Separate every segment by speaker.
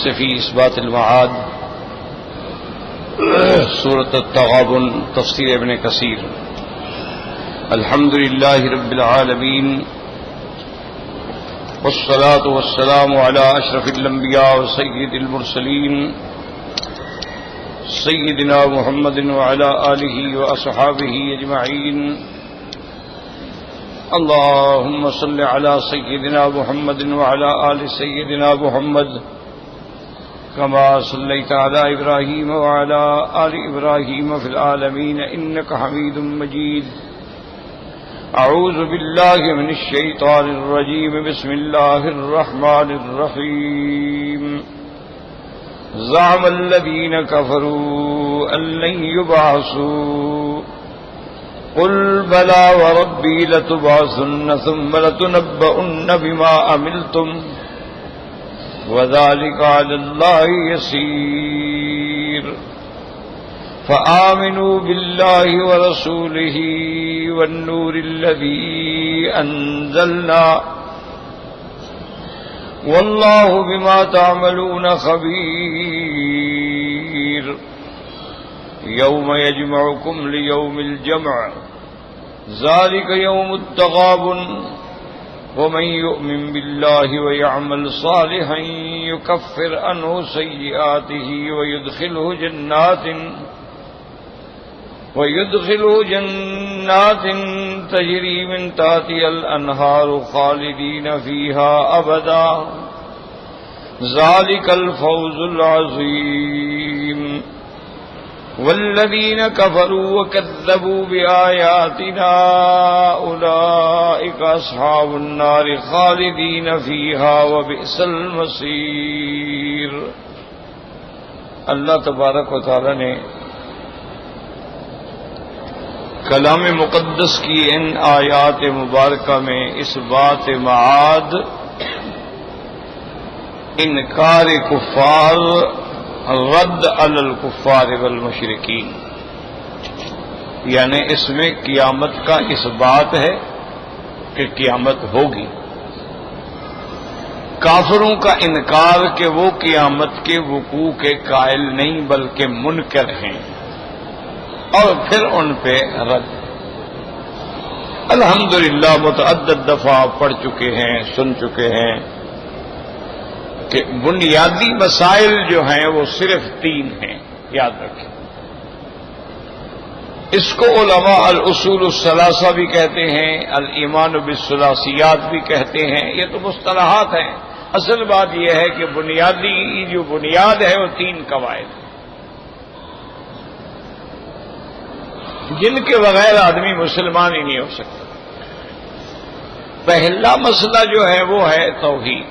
Speaker 1: سے فی اثبات المعاد سورۃ التغابن تفسیر ابن کثیر. الحمد للہ رب العالمین والصلاة والسلام علی اشرف الانبیاء وسید المرسلین سیدنا محمد وعلی آلہ واصحابہ اجمعین. اللهم صل على سيدنا محمد وعلى آل سيدنا محمد كما صليت على إبراهيم وعلى آل إبراهيم في العالمين إنك حميد مجيد. أعوذ بالله من الشيطان الرجيم. بسم الله الرحمن الرحيم. زعم الذين كفروا أن لن يبعثوا قل بلى وربي لتبعثن ثم لتنبؤن بما عملتم وذلك على الله يسير. فآمنوا بالله ورسوله والنور الذي أنزلنا والله بما تعملون خبير. يوم يجمعكم ليوم الجمع ذلك يوم التغابن ومن يؤمن بالله ويعمل صالحا يكفر عنه سيئاته ويدخله جنات تجري من تحتها الأنهار خالدين فيها أبدا ذلك الفوز العظيم. والذين كفروا وكذبوا بآياتنا أولئك أصحاب النار خالدين فيها وبئس المصير. اللہ تبارک و تعالی نے کلام مقدس کی ان آیات مبارکہ میں اس بات معاد انکار کفار رد علی الکفار والمشرکین، یعنی اس میں قیامت کا اس بات ہے کہ قیامت ہوگی. کافروں کا انکار کہ وہ قیامت کے وقوع کے قائل نہیں بلکہ منکر ہیں، اور پھر ان پہ رد. الحمدللہ متعدد دفعہ پڑھ چکے ہیں، سن چکے ہیں کہ بنیادی مسائل جو ہیں وہ صرف 3 ہیں، یاد رکھیں. اس کو علماء الاصول الثلاثہ بھی کہتے ہیں، الایمان بالثلاثیات بھی کہتے ہیں. یہ تو مصطلحات ہیں، اصل بات یہ ہے کہ بنیادی جو بنیاد ہے وہ 3 قواعد ہیں جن کے بغیر آدمی مسلمان ہی نہیں ہو سکتا. پہلا مسئلہ جو ہے وہ ہے توحید،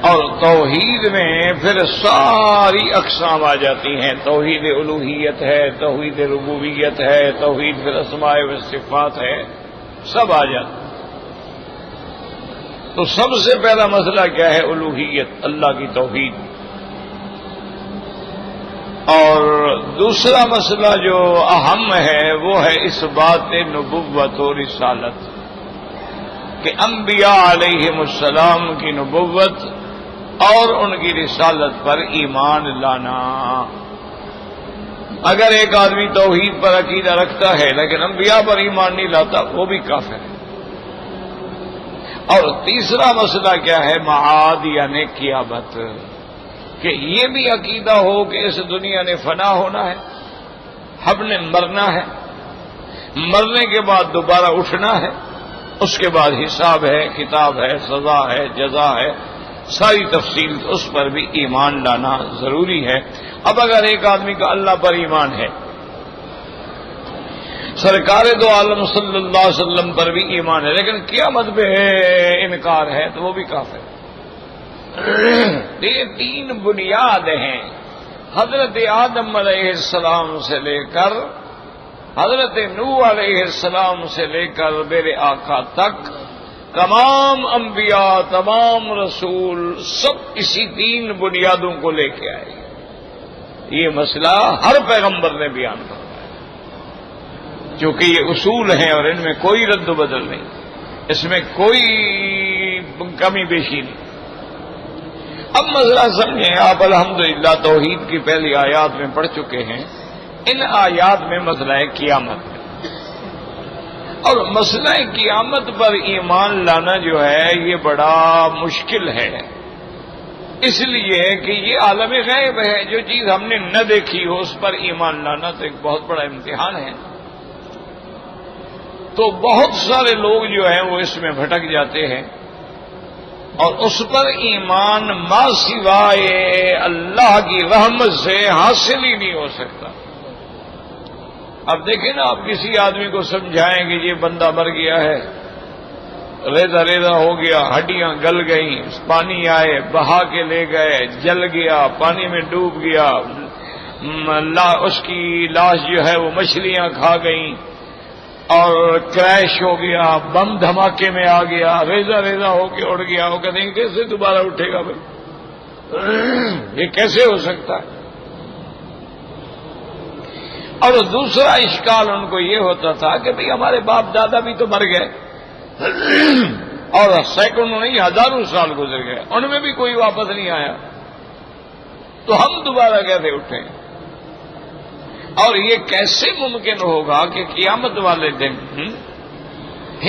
Speaker 1: اور توحید میں پھر ساری اقسام آ جاتی ہیں. توحید الوہیت ہے، توحید ربوبیت ہے، توحید پھر اسماء و صفات ہے، سب آ جاتے. تو سب سے پہلا مسئلہ کیا ہے؟ الوہیت، اللہ کی توحید. اور دوسرا مسئلہ جو اہم ہے وہ ہے اس بات نبوت و رسالت، کہ انبیاء علیہم السلام کی نبوت اور ان کی رسالت پر ایمان لانا. اگر ایک آدمی توحید پر عقیدہ رکھتا ہے لیکن انبیاء پر ایمان نہیں لاتا وہ بھی کافر ہے. اور تیسرا مسئلہ کیا ہے؟ معاد یعنی قیامت، کہ یہ بھی عقیدہ ہو کہ اس دنیا نے فنا ہونا ہے، ہم نے مرنا ہے، مرنے کے بعد دوبارہ اٹھنا ہے، اس کے بعد حساب ہے، کتاب ہے، سزا ہے، جزا ہے، ساری تفصیل اس پر بھی ایمان لانا ضروری ہے. اب اگر ایک آدمی کا اللہ پر ایمان ہے، سرکار دو عالم صلی اللہ علیہ وسلم پر بھی ایمان ہے، لیکن قیامت پہ انکار ہے تو وہ بھی کافر ہے. یہ 3 بنیاد ہیں. حضرت آدم علیہ السلام سے لے کر حضرت نوح علیہ السلام سے لے کر میرے آقا تک تمام انبیاء، تمام رسول سب اسی 3 بنیادوں کو لے کے آئے. یہ مسئلہ ہر پیغمبر نے بیان فرمایا، کیونکہ یہ اصول ہیں اور ان میں کوئی رد و بدل نہیں، اس میں کوئی کمی بیشی نہیں. اب مسئلہ سمجھیں آپ، الحمدللہ توحید کی پہلی آیات میں پڑھ چکے ہیں. ان آیات میں مسئلہ قیامت ہے، اور مسئلہ قیامت پر ایمان لانا جو ہے یہ بڑا مشکل ہے، اس لیے کہ یہ عالم غیب ہے. جو چیز ہم نے نہ دیکھی ہو اس پر ایمان لانا تو ایک بہت بڑا امتحان ہے. تو بہت سارے لوگ جو ہیں وہ اس میں بھٹک جاتے ہیں، اور اس پر ایمان ما سوائے اللہ کی رحمت سے حاصل ہی نہیں ہو سکتا. اب دیکھیں نا، آپ کسی آدمی کو سمجھائیں کہ یہ بندہ مر گیا ہے، ریزہ ریزہ ہو گیا، ہڈیاں گل گئیں، پانی آئے بہا کے لے گئے، جل گیا، پانی میں ڈوب گیا، اس کی لاش جو ہے وہ مچھلیاں کھا گئیں، اور کریش ہو گیا، بم دھماکے میں آ گیا، ریزہ ریزہ ہو کے اڑ گیا. وہ کہتے ہیں کیسے دوبارہ اٹھے گا بھائی؟ یہ کیسے ہو سکتا ہے؟ اور دوسرا اشکال ان کو یہ ہوتا تھا کہ بھئی ہمارے باپ دادا بھی تو مر گئے، اور سینکڑوں نہیں ہزاروں سال گزر گئے، ان میں بھی کوئی واپس نہیں آیا، تو ہم دوبارہ کیسے اٹھیں؟ اور یہ کیسے ممکن ہوگا کہ قیامت والے دن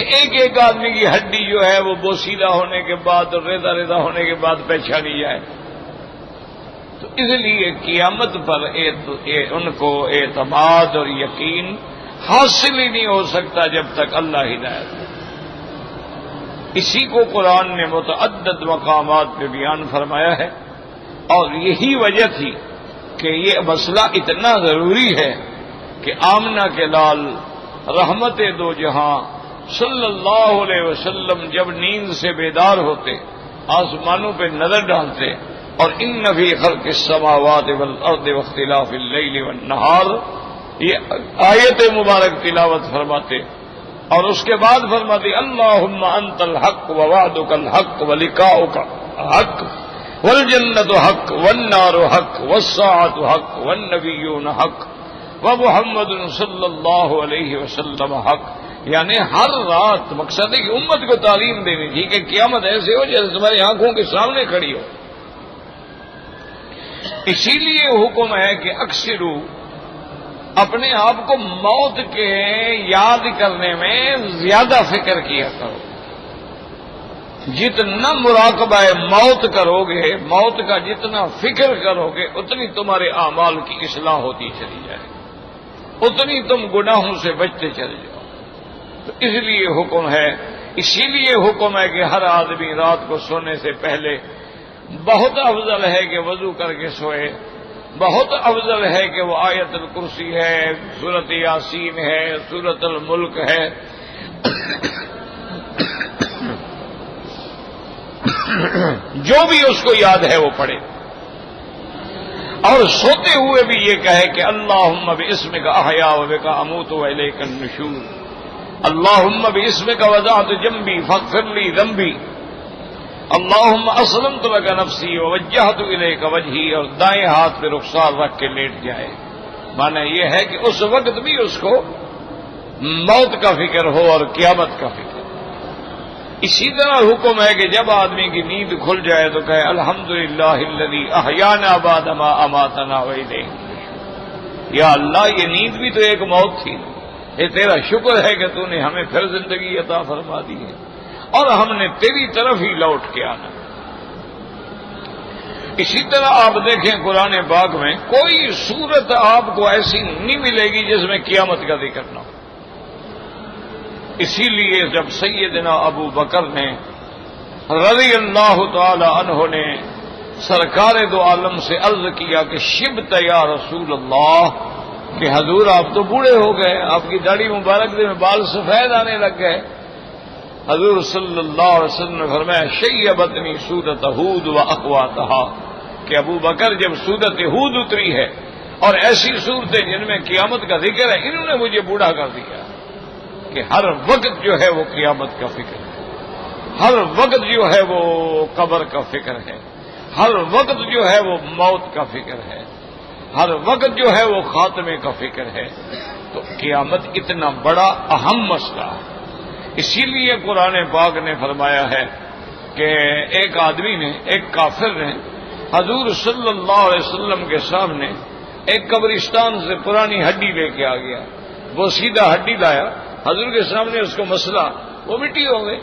Speaker 1: ایک ایک آدمی کی ہڈی جو ہے وہ بوسیدہ ہونے کے بعد اور ریزہ ریزہ ہونے کے بعد پہچانی جائے؟ تو اس لیے قیامت پر ان کو اعتماد اور یقین حاصل ہی نہیں ہو سکتا جب تک اللہ ہدایت دے. اسی کو قرآن نے متعدد مقامات پہ بیان فرمایا ہے، اور یہی وجہ تھی کہ یہ مسئلہ اتنا ضروری ہے کہ آمنہ کے لال رحمت دو جہاں صلی اللہ علیہ وسلم جب نیند سے بیدار ہوتے، آسمانوں پہ نظر ڈالتے، اور ان فی خلق السماوات والارض واختلاف اللیل والنہار یہ آیت مبارک تلاوت فرماتے، اور اس کے بعد فرماتے اللہم انت الحق ووعدک الحق ولقاؤک حق والجنت حق والنار حق والساعۃ حق والنبیون حق ومحمد صلی اللہ علیہ وسلم حق. یعنی ہر رات مقصد ہے کہ امت کو تعلیم دینی تھی کہ قیامت ایسے ہو جیسے تمہاری آنکھوں کے سامنے کھڑی ہو. اسی لیے حکم ہے کہ اکثرو اپنے آپ کو موت کے یاد کرنے میں زیادہ فکر کیا کرو. جتنا مراقبہ موت کرو گے، موت کا جتنا فکر کرو گے، اتنی تمہارے اعمال کی اصلاح ہوتی چلی جائے، اتنی تم گناہوں سے بچتے چلے جاؤ. تو اس لیے حکم ہے، اسی لیے حکم ہے کہ ہر آدمی رات کو سونے سے پہلے بہت افضل ہے کہ وضو کر کے سوئے، بہت افضل ہے کہ وہ آیت الکرسی ہے، سورۃ یاسین ہے، سورۃ الملک ہے، جو بھی اس کو یاد ہے وہ پڑھے، اور سوتے ہوئے بھی یہ کہے کہ اللہم باسمک احیا وبک اموت والیک النشور، اللہم باسمک وضعت جنبی فاغفر لی ذنبی، اللہم اسلمت لک نفسی ووجہت الیک وجہی، اور دائیں ہاتھ پہ رخسار رکھ کے لیٹ جائے. معنی یہ ہے کہ اس وقت بھی اس کو موت کا فکر ہو اور قیامت کا فکر. اسی طرح حکم ہے کہ جب آدمی کی نیند کھل جائے تو کہے الحمدللہ الذی احیانا بعد ما اماتنا والیہ النشور. یا اللہ، یہ نیند بھی تو ایک موت تھی، یہ تیرا شکر ہے کہ تو نے ہمیں پھر زندگی عطا فرما دی ہے اور ہم نے تیری طرف ہی لوٹ کے آنا. اسی طرح آپ دیکھیں قرآن پاک میں کوئی صورت آپ کو ایسی نہیں ملے گی جس میں قیامت کا ذکر نہ ہو. اسی لیے جب سیدنا ابو بکر نے رضی اللہ تعالی عنہ نے سرکار دو عالم سے عرض کیا کہ شبت یا رسول اللہ، کہ حضور آپ تو بوڑھے ہو گئے، آپ کی داڑھی مبارک میں بال سفید آنے لگ گئے. حضور صلی اللہ علیہ وسلم نے فرمایا شیبتنی سورۃ ہود و اخواتہا، کہ ابو بکر جب سورۃ ہود اتری ہے اور ایسی صورتیں جن میں قیامت کا ذکر ہے، انہوں نے مجھے بوڑھا کر دیا کہ ہر وقت جو ہے وہ قیامت کا فکر ہے، ہر وقت جو ہے وہ قبر کا فکر ہے، ہر وقت جو ہے وہ موت کا فکر ہے، ہر وقت جو ہے وہ خاتمے کا فکر ہے. تو قیامت اتنا بڑا اہم مسئلہ ہے. اسی لیے قرآن پاک نے فرمایا ہے کہ ایک آدمی نے، ایک کافر نے حضور صلی اللہ علیہ وسلم کے سامنے ایک قبرستان سے پرانی ہڈی لے کے آ گیا، وہ سیدھا ہڈی لایا حضور کے سامنے، اس کو مسئلہ، وہ مٹی ہو گئی،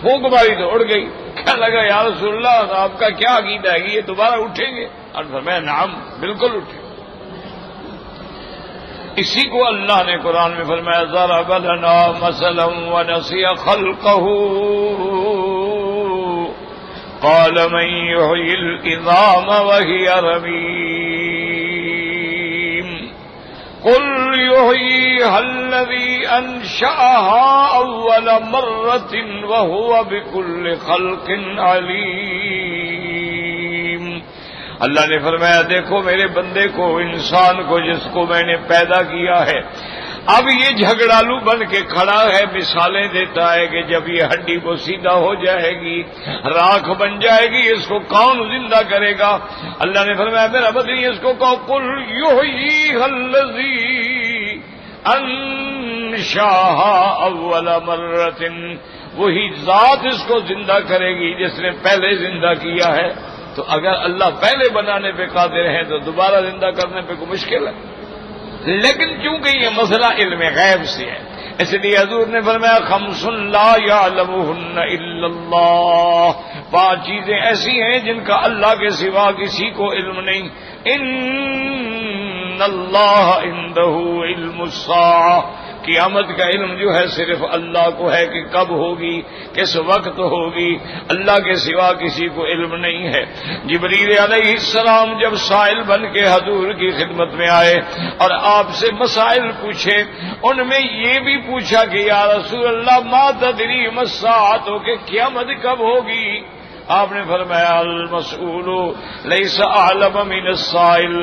Speaker 1: پھونک ماری تو اڑ گئی۔ کیا لگا یا رسول اللہ آپ کا کیا عقیدہ ہے کہ یہ دوبارہ اٹھیں گے؟ اور فرمایا نعم، بالکل اٹھے۔ اسی کو اللہ نے قرآن میں فرمایا ضرب لنا مثلا ونسی خلقہ قال من يحيي العظام وهي رميم قل يحييها الذي أنشأها أول مرة وهو بكل خلق عليم۔ اللہ نے فرمایا دیکھو میرے بندے کو، انسان کو جس کو میں نے پیدا کیا ہے، اب یہ جھگڑالو بن کے کھڑا ہے، مثالیں دیتا ہے کہ جب یہ ہڈی کو سیدھا ہو جائے گی، راکھ بن جائے گی، اس کو کون زندہ کرے گا؟ اللہ نے فرمایا میرا بدنی اس کو کہو قل یحییھا الذی انشاھا اول مرۃ، وہی ذات اس کو زندہ کرے گی جس نے پہلے زندہ کیا ہے۔ تو اگر اللہ پہلے بنانے پہ قادر ہے تو دوبارہ زندہ کرنے پہ کوئی مشکل ہے؟ لیکن چونکہ یہ مسئلہ علم غیب سے ہے، اس لیے حضور نے فرمایا خمس لا یعلمہن الا اللہ، 5 چیزیں ایسی ہیں جن کا اللہ کے سوا کسی کو علم نہیں۔ ان اللہ عندہ علم الساعہ، قیامت کا علم جو ہے صرف اللہ کو ہے کہ کب ہوگی، کس وقت ہوگی، اللہ کے سوا کسی کو علم نہیں ہے۔ جبریل علیہ السلام جب سائل بن کے حضور کی خدمت میں آئے اور آپ سے مسائل پوچھے، ان میں یہ بھی پوچھا کہ یا رسول اللہ ما تدری ما الساعۃ، کہ قیامت کب ہوگی؟ آپ نے فرمایا المسئول لیس اعلم من السائل،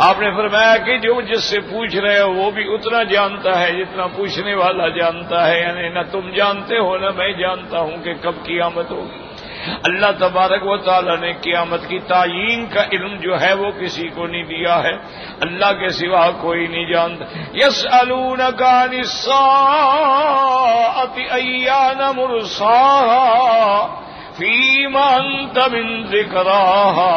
Speaker 1: آپ نے فرمایا کہ جو جس سے پوچھ رہے ہو وہ بھی اتنا جانتا ہے جتنا پوچھنے والا جانتا ہے، یعنی نہ تم جانتے ہو نہ میں جانتا ہوں کہ کب قیامت ہوگی۔ اللہ تبارک و تعالی نے قیامت کی تعیین کا علم جو ہے وہ کسی کو نہیں دیا ہے، اللہ کے سوا کوئی نہیں جانتا۔ یسألونک عن الساعۃ ایان مرساها فیما انت من ذکراہا،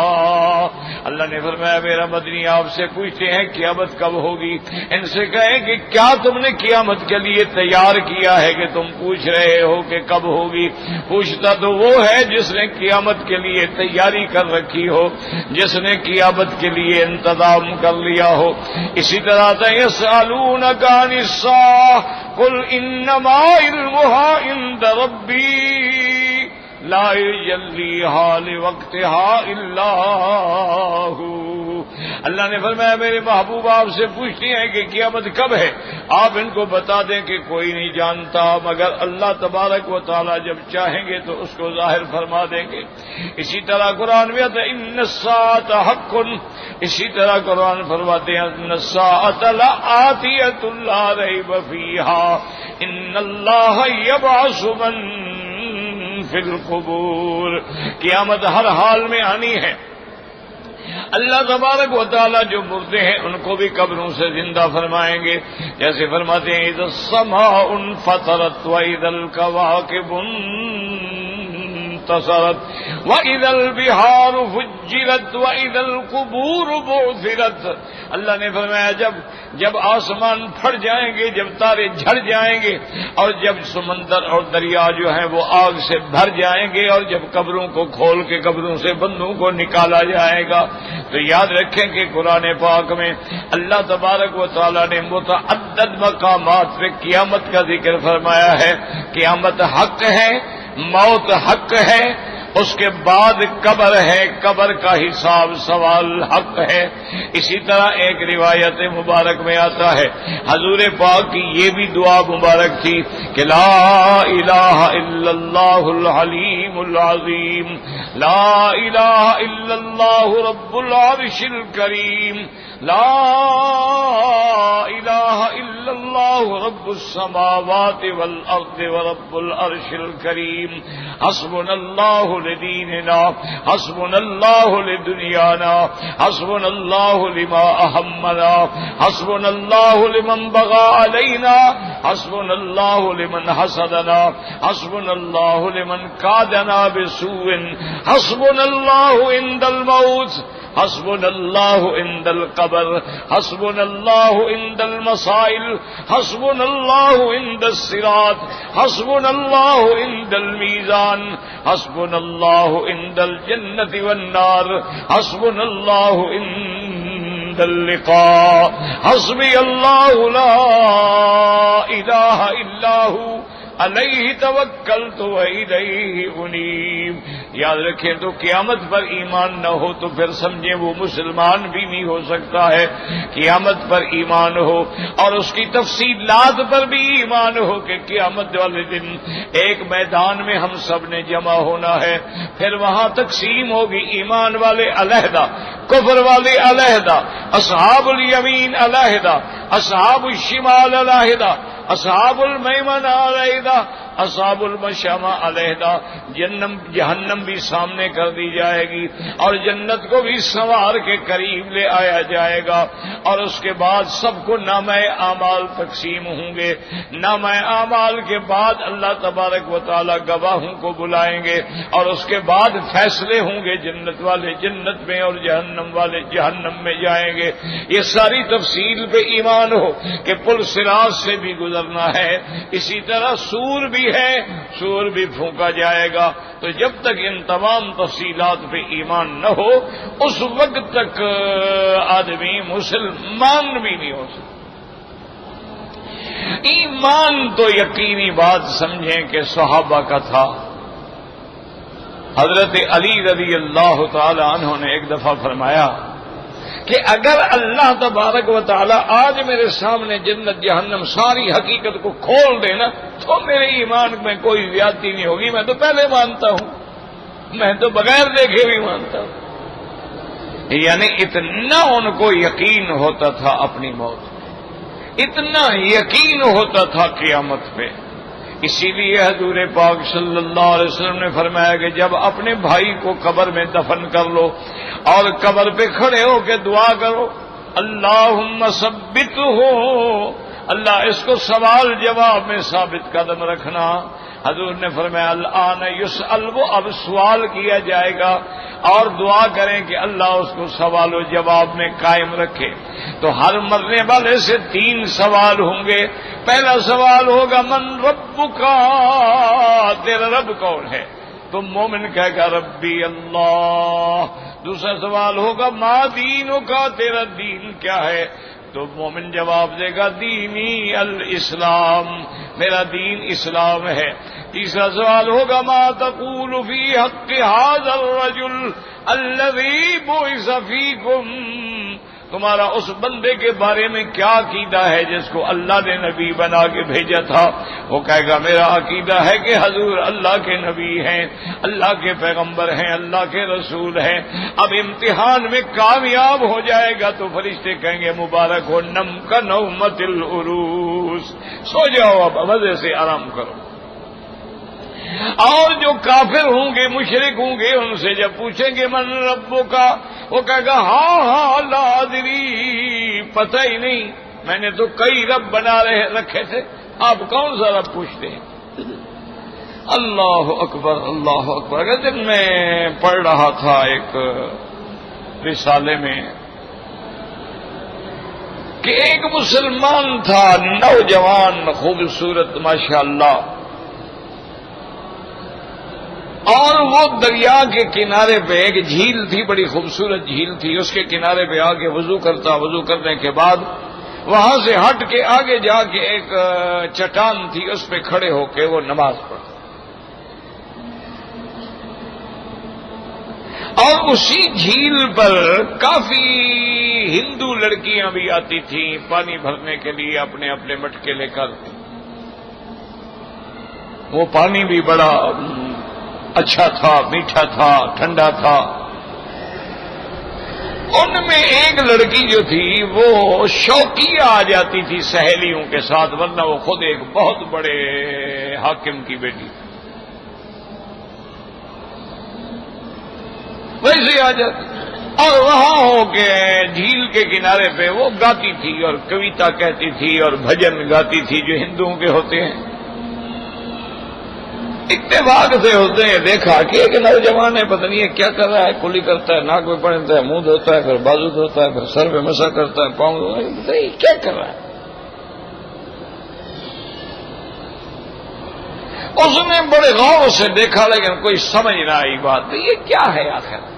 Speaker 1: اللہ نے فرمایا میرا مدنی آپ سے پوچھتے ہیں قیامت کب ہوگی، ان سے کہیں کہ کیا تم نے قیامت کے لیے تیار کیا ہے کہ تم پوچھ رہے ہو کہ کب ہوگی؟ پوچھتا تو وہ ہے جس نے قیامت کے لیے تیاری کر رکھی ہو، جس نے قیامت کے لیے انتظام کر لیا ہو۔ اسی طرح یسألونک عن الساعۃ قل انما علمها عند ربی لا یجلیھا لوقتھا الا ھو، اللہ نے فرمایا میرے محبوب آپ سے پوچھتے ہیں کہ قیامت کب ہے، آپ ان کو بتا دیں کہ کوئی نہیں جانتا مگر اللہ تبارک و تعالی جب چاہیں گے تو اس کو ظاہر فرما دیں گے۔ اسی طرح قرآن میں آتا ہے ان الساعۃ حق، اسی طرح قرآن فرماتے ہیں ان الساعۃ لآتیۃ لا ریب فیھا ان اللہ یبعث من فی القبور، قیامت ہر حال میں آنی ہے۔ اللہ تبارک و تعالی جو مردے ہیں ان کو بھی قبروں سے زندہ فرمائیں گے، جیسے فرماتے ہیں اذا السماء انفطرت واذا الکواکب انتصرت واذا البحار فجرت واذا القبور بعثرت، اللہ نے فرمایا جب آسمان پھٹ جائیں گے، جب تارے جھڑ جائیں گے، اور جب سمندر اور دریا جو ہیں وہ آگ سے بھر جائیں گے، اور جب قبروں کو کھول کے قبروں سے بندوں کو نکالا جائے گا، تو یاد رکھیں کہ قرآن پاک میں اللہ تبارک و تعالیٰ نے متعدد مقامات پہ قیامت کا ذکر فرمایا ہے۔ قیامت حق ہے، موت حق ہے، اس کے بعد قبر ہے، قبر کا حساب سوال حق ہے۔ اسی طرح ایک روایت مبارک میں آتا ہے حضور پاک کی یہ بھی دعا مبارک تھی کہ لا الہ الا اللہ العلیم العظیم، لا الہ الا اللہ رب العرش الکریم، لا الہ الا اللہ رب السماوات والارض ورب العرش الکریم حسبنا اللہ لدیننا حسبنا اللہ لدنیانا حسبنا اللہ لما اہمنا حسبنا اللہ لمن بغى علینا حسبنا اللہ لمن حسدنا حسبنا اللہ لمن کادنا بسوء حسبنا اللہ عند الموت حسبنا اللہ عند القبر حسبنا اللہ عند المصائل حسبنا اللہ عند الصراط حسبنا اللہ عند الميزان حسبنا اللہ عند الجنة والنار حسبنا اللہ عند اللقاء حسبی اللہ لا الہ الا هو علیہ توکلت والیہ انیب. یاد رکھیں تو قیامت پر ایمان نہ ہو تو پھر سمجھیں وہ مسلمان بھی نہیں ہو سکتا ہے. قیامت پر ایمان ہو اور اس کی تفصیلات پر بھی ایمان ہو کہ قیامت والے دن ایک میدان میں ہم سب نے جمع ہونا ہے, پھر وہاں تقسیم ہوگی, ایمان والے علیحدہ, کفر والے علیحدہ, اصحاب الیمین علیحدہ, اصحاب الشمال علیحدہ, اصحاب المیمنہ علیحدہ, اصحاب المشأمہ علیحدہ. جہنم بھی سامنے کر دی جائے گی اور جنت کو بھی سنوار کے قریب لے آیا جائے گا, اور اس کے بعد سب کو نامہ اعمال تقسیم ہوں گے. نامہ اعمال کے بعد اللہ تبارک و تعالی گواہوں کو بلائیں گے اور اس کے بعد فیصلے ہوں گے, جنت والے جنت میں اور جہنم والے جہنم میں جائیں گے. یہ ساری تفصیل پہ ایمان ہو کہ پل صراط سے بھی گزرنا ہے, اسی طرح سور بھی ہے, سور بھی پھونکا جائے گا. تو جب تک ان تمام تفصیلات پہ ایمان نہ ہو اس وقت تک آدمی مسلمان بھی نہیں ہو سکتا. ایمان تو یقینی بات سمجھیں کہ صحابہ کا تھا. حضرت علی رضی اللہ تعالی عنہ نے ایک دفعہ فرمایا کہ اگر اللہ تبارک و تعالی آج میرے سامنے جنت جہنم ساری حقیقت کو کھول دینا تو میرے ایمان میں کوئی زیادتی نہیں ہوگی. میں تو پہلے مانتا ہوں, میں تو بغیر دیکھے بھی مانتا ہوں. یعنی اتنا ان کو یقین ہوتا تھا اپنی موت میں, اتنا یقین ہوتا تھا قیامت پہ. اسی لیے حضور پاک صلی اللہ علیہ وسلم نے فرمایا کہ جب اپنے بھائی کو قبر میں دفن کر لو اور قبر پہ کھڑے ہو کے دعا کرو, اللہم ثبتہ, اللہ اس کو سوال جواب میں ثابت قدم رکھنا. حضور نے فرمایا الآن یسأل, وہ اب سوال کیا جائے گا اور دعا کریں کہ اللہ اس کو سوال و جواب میں قائم رکھے. تو ہر مرنے والے سے 3 سوال ہوں گے. پہلا سوال ہوگا من ربک, تیرا رب کون ہے؟ تو مومن کہے گا ربی اللہ. دوسرا سوال ہوگا ما دینک, تیرا دین کیا ہے؟ تو مومن جواب دے گا دینی الاسلام, میرا دین اسلام ہے. تیسرا سوال ہوگا ما تقول فی حق ھذا الرجل الذی بعث فیکم, تمہارا اس بندے کے بارے میں کیا عقیدہ ہے جس کو اللہ نے نبی بنا کے بھیجا تھا؟ وہ کہے گا میرا عقیدہ ہے کہ حضور اللہ کے نبی ہیں, اللہ کے پیغمبر ہیں, اللہ کے رسول ہیں. اب امتحان میں کامیاب ہو جائے گا تو فرشتے کہیں گے مبارک ہو, نم کا نومت العروس, سو جاؤ اب مزے سے آرام کرو. اور جو کافر ہوں گے مشرک ہوں گے ان سے جب پوچھیں گے من ربو کا, وہ کہے گا ہاں لا ادری, پتہ ہی نہیں, میں نے تو کئی رب بنا رکھے تھے, آپ کون سا رب پوچھتے ہیں؟ اللہ اکبر اللہ اکبر. اگر دن میں پڑھ رہا تھا ایک رسالے میں کہ ایک مسلمان تھا نوجوان خوبصورت ماشاءاللہ, اور وہ دریا کے کنارے پہ ایک جھیل تھی, بڑی خوبصورت جھیل تھی, اس کے کنارے پہ آ کے وضو کرتا, وضو کرنے کے بعد وہاں سے ہٹ کے آگے جا کے ایک چٹان تھی, اس پہ کھڑے ہو کے وہ نماز پڑھتا. اور اسی جھیل پر کافی ہندو لڑکیاں بھی آتی تھیں پانی بھرنے کے لیے اپنے اپنے مٹکے لے کر. وہ پانی بھی بڑا اچھا تھا, میٹھا تھا, ٹھنڈا تھا. ان میں ایک لڑکی جو تھی وہ شوقیہ آ جاتی تھی سہیلیوں کے ساتھ، ورنہ وہ خود ایک بہت بڑے حاکم کی بیٹی ویسے آ جاتی، اور وہاں ہو کے جھیل کے کنارے پہ وہ گاتی تھی اور کویتا کہتی تھی اور بھجن گاتی تھی جو ہندوؤں کے ہوتے ہیں۔ اتفاق سے ہوتے ہیں دیکھا کہ ایک نوجوان ہے، پتہ نہیں ہے کیا کر رہا ہے، کلی کرتا ہے، ناک میں پہنتا ہے، منہ دھوتا ہے، پھر بازو دھوتا ہے، پھر سر پہ مسا کرتا ہے، پاؤں دھوتا ہے، کیا کر رہا ہے؟ اس نے بڑے غور سے دیکھا لیکن کوئی سمجھ نہ آئی بات، یہ کیا ہے آخر؟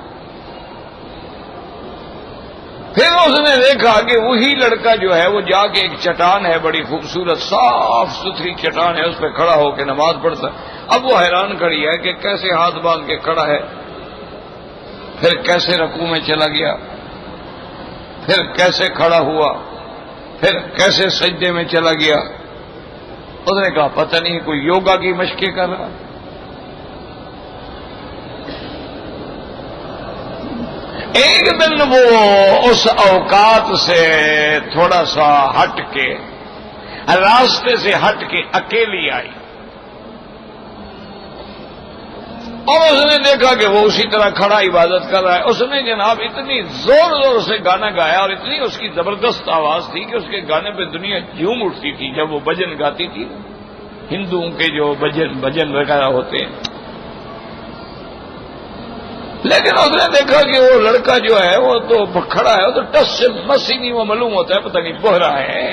Speaker 1: پھر اس نے دیکھا کہ وہی لڑکا جو ہے وہ جا کے ایک چٹان ہے، بڑی خوبصورت صاف ستھری چٹان ہے، اس پہ کھڑا ہو کے نماز پڑھتا ہے۔ اب وہ حیران کھڑی ہے کہ کیسے ہاتھ باندھ کے کھڑا ہے، پھر کیسے رکوع میں چلا گیا، پھر کیسے کھڑا ہوا، پھر کیسے سجدے میں چلا گیا۔ اس نے کہا پتہ نہیں کوئی یوگا کی مشقیں کر رہا۔ ایک دن وہ اس اوقات سے تھوڑا سا ہٹ کے، راستے سے ہٹ کے اکیلی آئی، اور اس نے دیکھا کہ وہ اسی طرح کھڑا عبادت کر رہا ہے۔ اس نے جناب اتنی زور زور سے گانا گایا اور اتنی اس کی زبردست آواز تھی کہ اس کے گانے پہ دنیا جھوم اٹھتی تھی جب وہ بھجن گاتی تھی، ہندوؤں کے جو بھجن وغیرہ ہوتے ہیں۔ لیکن اس نے دیکھا کہ وہ لڑکا جو ہے وہ تو کھڑا ہے، وہ تو ٹس سے مس ہی نہیں، وہ معلوم ہوتا ہے پتہ نہیں بہرا ہے،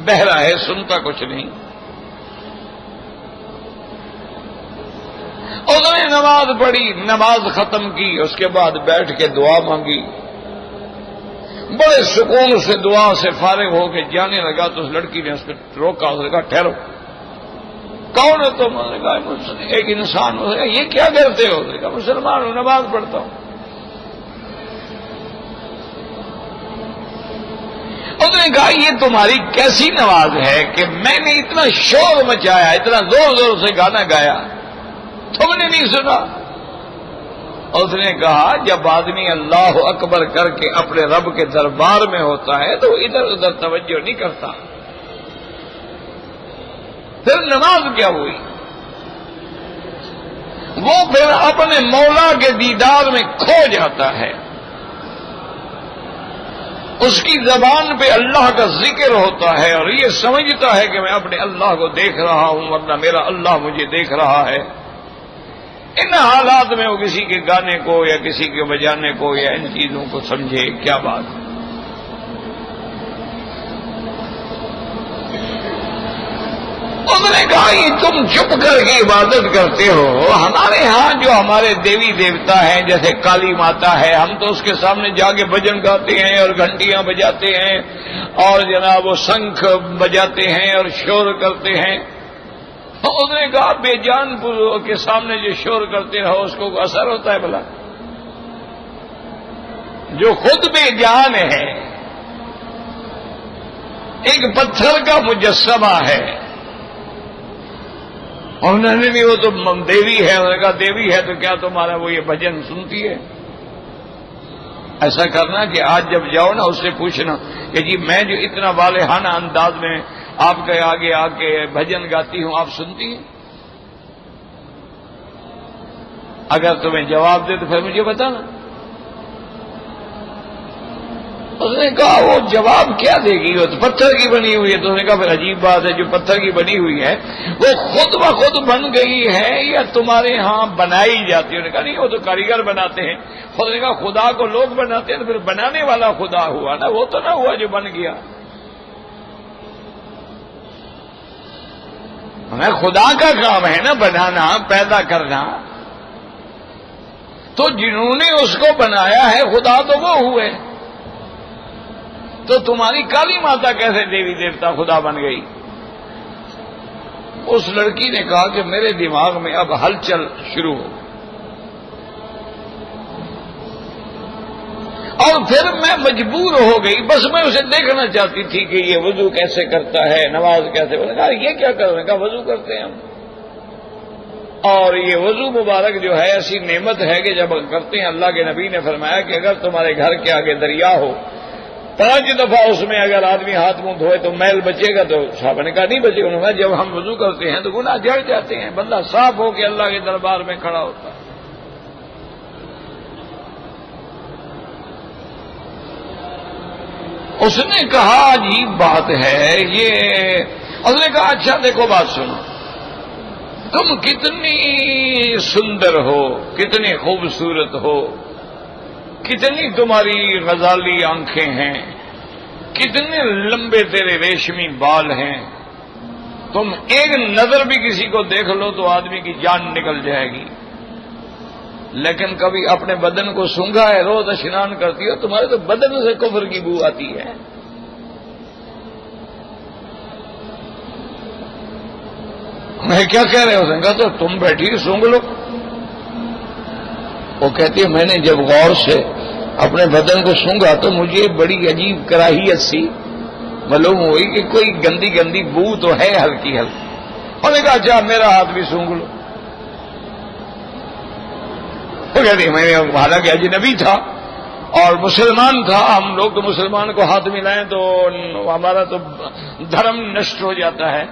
Speaker 1: بہرا ہے، سنتا کچھ نہیں۔ اس نے نماز پڑھی، نماز ختم کی، اس کے بعد بیٹھ کے دعا مانگی، بڑے سکون سے دعا سے فارغ ہو کے جانے لگا تو اس لڑکی نے اس کو روکا، اس نے کہا ٹھہرو، کون ہے تم؟ نے کہا ایک انسان ہو۔ یہ کیا کرتے ہو؟ نے کہا مسلمان ہوں، نماز پڑھتا ہوں۔ اس نے کہا یہ تمہاری کیسی نماز ہے کہ میں نے اتنا شور مچایا، اتنا زور زور سے گانا گایا، تم نے نہیں سنا؟ اس نے کہا جب آدمی اللہ اکبر کر کے اپنے رب کے دربار میں ہوتا ہے تو وہ ادھر ادھر توجہ نہیں کرتا، پھر نماز کیا ہوئی؟ وہ پھر اپنے مولا کے دیدار میں کھو جاتا ہے، اس کی زبان پہ اللہ کا ذکر ہوتا ہے اور یہ سمجھتا ہے کہ میں اپنے اللہ کو دیکھ رہا ہوں ورنہ میرا اللہ مجھے دیکھ رہا ہے۔ ان حالات میں وہ کسی کے گانے کو یا کسی کے بجانے کو یا ان چیزوں کو سمجھے کیا بات ہے؟ اس نے کہا یہ تم چپ کر کے عبادت کرتے ہو، ہمارے ہاں جو ہمارے دیوی دیوتا ہیں جیسے کالی ماتا ہے، ہم تو اس کے سامنے جا کے بھجن گاتے ہیں اور گھنٹیاں بجاتے ہیں اور جناب وہ شنکھ بجاتے ہیں اور شور کرتے ہیں۔ اس نے کہا بے جان کے سامنے جو شور کرتے رہو اس کو اثر ہوتا ہے بھلا؟ جو خود بے جان ہے، ایک پتھر کا مجسمہ ہے، انہوں نے بھی وہ تو دیوی ہے، انہوں نے کہا دیوی ہے تو کیا تمہارا وہ یہ بھجن سنتی ہے؟ ایسا کرنا کہ آج جب جاؤ نا اس سے پوچھنا کہ جی میں جو اتنا والہانہ انداز میں آپ کے آگے آ کے بھجن گاتی ہوں آپ سنتی ہیں؟ اگر تمہیں جواب دے تو پھر مجھے بتانا۔ اس نے کہا وہ جواب کیا دے گی، وہ تو پتھر کی بنی ہوئی ہے۔ تو اس نے کہا پھر عجیب بات ہے، جو پتھر کی بنی ہوئی ہے وہ خود بخود بن گئی ہے یا تمہارے ہاں بنائی جاتی ہے؟ انہوں نے کہا نہیں وہ تو کاریگر بناتے ہیں۔ خود نے کہا خدا کو لوگ بناتے ہیں تو پھر بنانے والا خدا ہوا نا، وہ تو نہ ہوا جو بن گیا۔ ہمیں خدا کا کام ہے نا بنانا، پیدا کرنا، تو جنہوں نے اس کو بنایا ہے خدا تو وہ ہوئے، تو تمہاری کالی ماتا کیسے دیوی دیوتا خدا بن گئی؟ اس لڑکی نے کہا کہ میرے دماغ میں اب ہلچل شروع ہو، اور پھر میں مجبور ہو گئی، بس میں اسے دیکھنا چاہتی تھی کہ یہ وضو کیسے کرتا ہے، نماز کیسے۔ میں نے کہا یہ کیا کر رہے ہیں؟ کہا وضو کرتے ہیں ہم۔ اور یہ وضو مبارک جو ہے ایسی نعمت ہے کہ جب کرتے ہیں اللہ کے نبی نے فرمایا کہ اگر تمہارے گھر کے آگے دریا ہو 5 دفعہ اس میں اگر آدمی ہاتھ منہ دھوئے تو میل بچے گا، تو صاحب نے کہا نہیں بچے گا۔ انہوں نے کہا جب ہم وضو کرتے ہیں تو گناہ جڑ جاتے ہیں، بندہ صاف ہو کے اللہ کے دربار میں کھڑا ہوتا ہے۔ اس نے کہا عجیب بات ہے یہ، اس نے کہا اچھا دیکھو بات سنو، تم کتنی سندر ہو، کتنی خوبصورت ہو، کتنی تمہاری غزالی آنکھیں ہیں، کتنے لمبے تیرے ریشمی بال ہیں، تم ایک نظر بھی کسی کو دیکھ لو تو آدمی کی جان نکل جائے گی، لیکن کبھی اپنے بدن کو سونگھا ہے، روز اشنان کرتی ہو، تمہارے تو بدن سے کفر کی بو آتی ہے۔ میں کیا کہہ رہے ہو؟ کہا تو تم بیٹھی سونگ لو۔ وہ کہتی ہے میں نے جب غور سے اپنے بدن کو سونگا تو مجھے بڑی عجیب کراہیت سی معلوم ہوئی کہ کوئی گندی گندی بو تو ہے ہلکی ہلکی۔ انہوں نے کہا اچھا میرا ہاتھ بھی سونگ لو۔ وہ کہتی میں نے حالانکہ اجنبی تھا اور مسلمان تھا، ہم لوگ تو مسلمان کو ہاتھ ملائیں تو ہمارا تو دھرم نشٹ ہو جاتا ہے،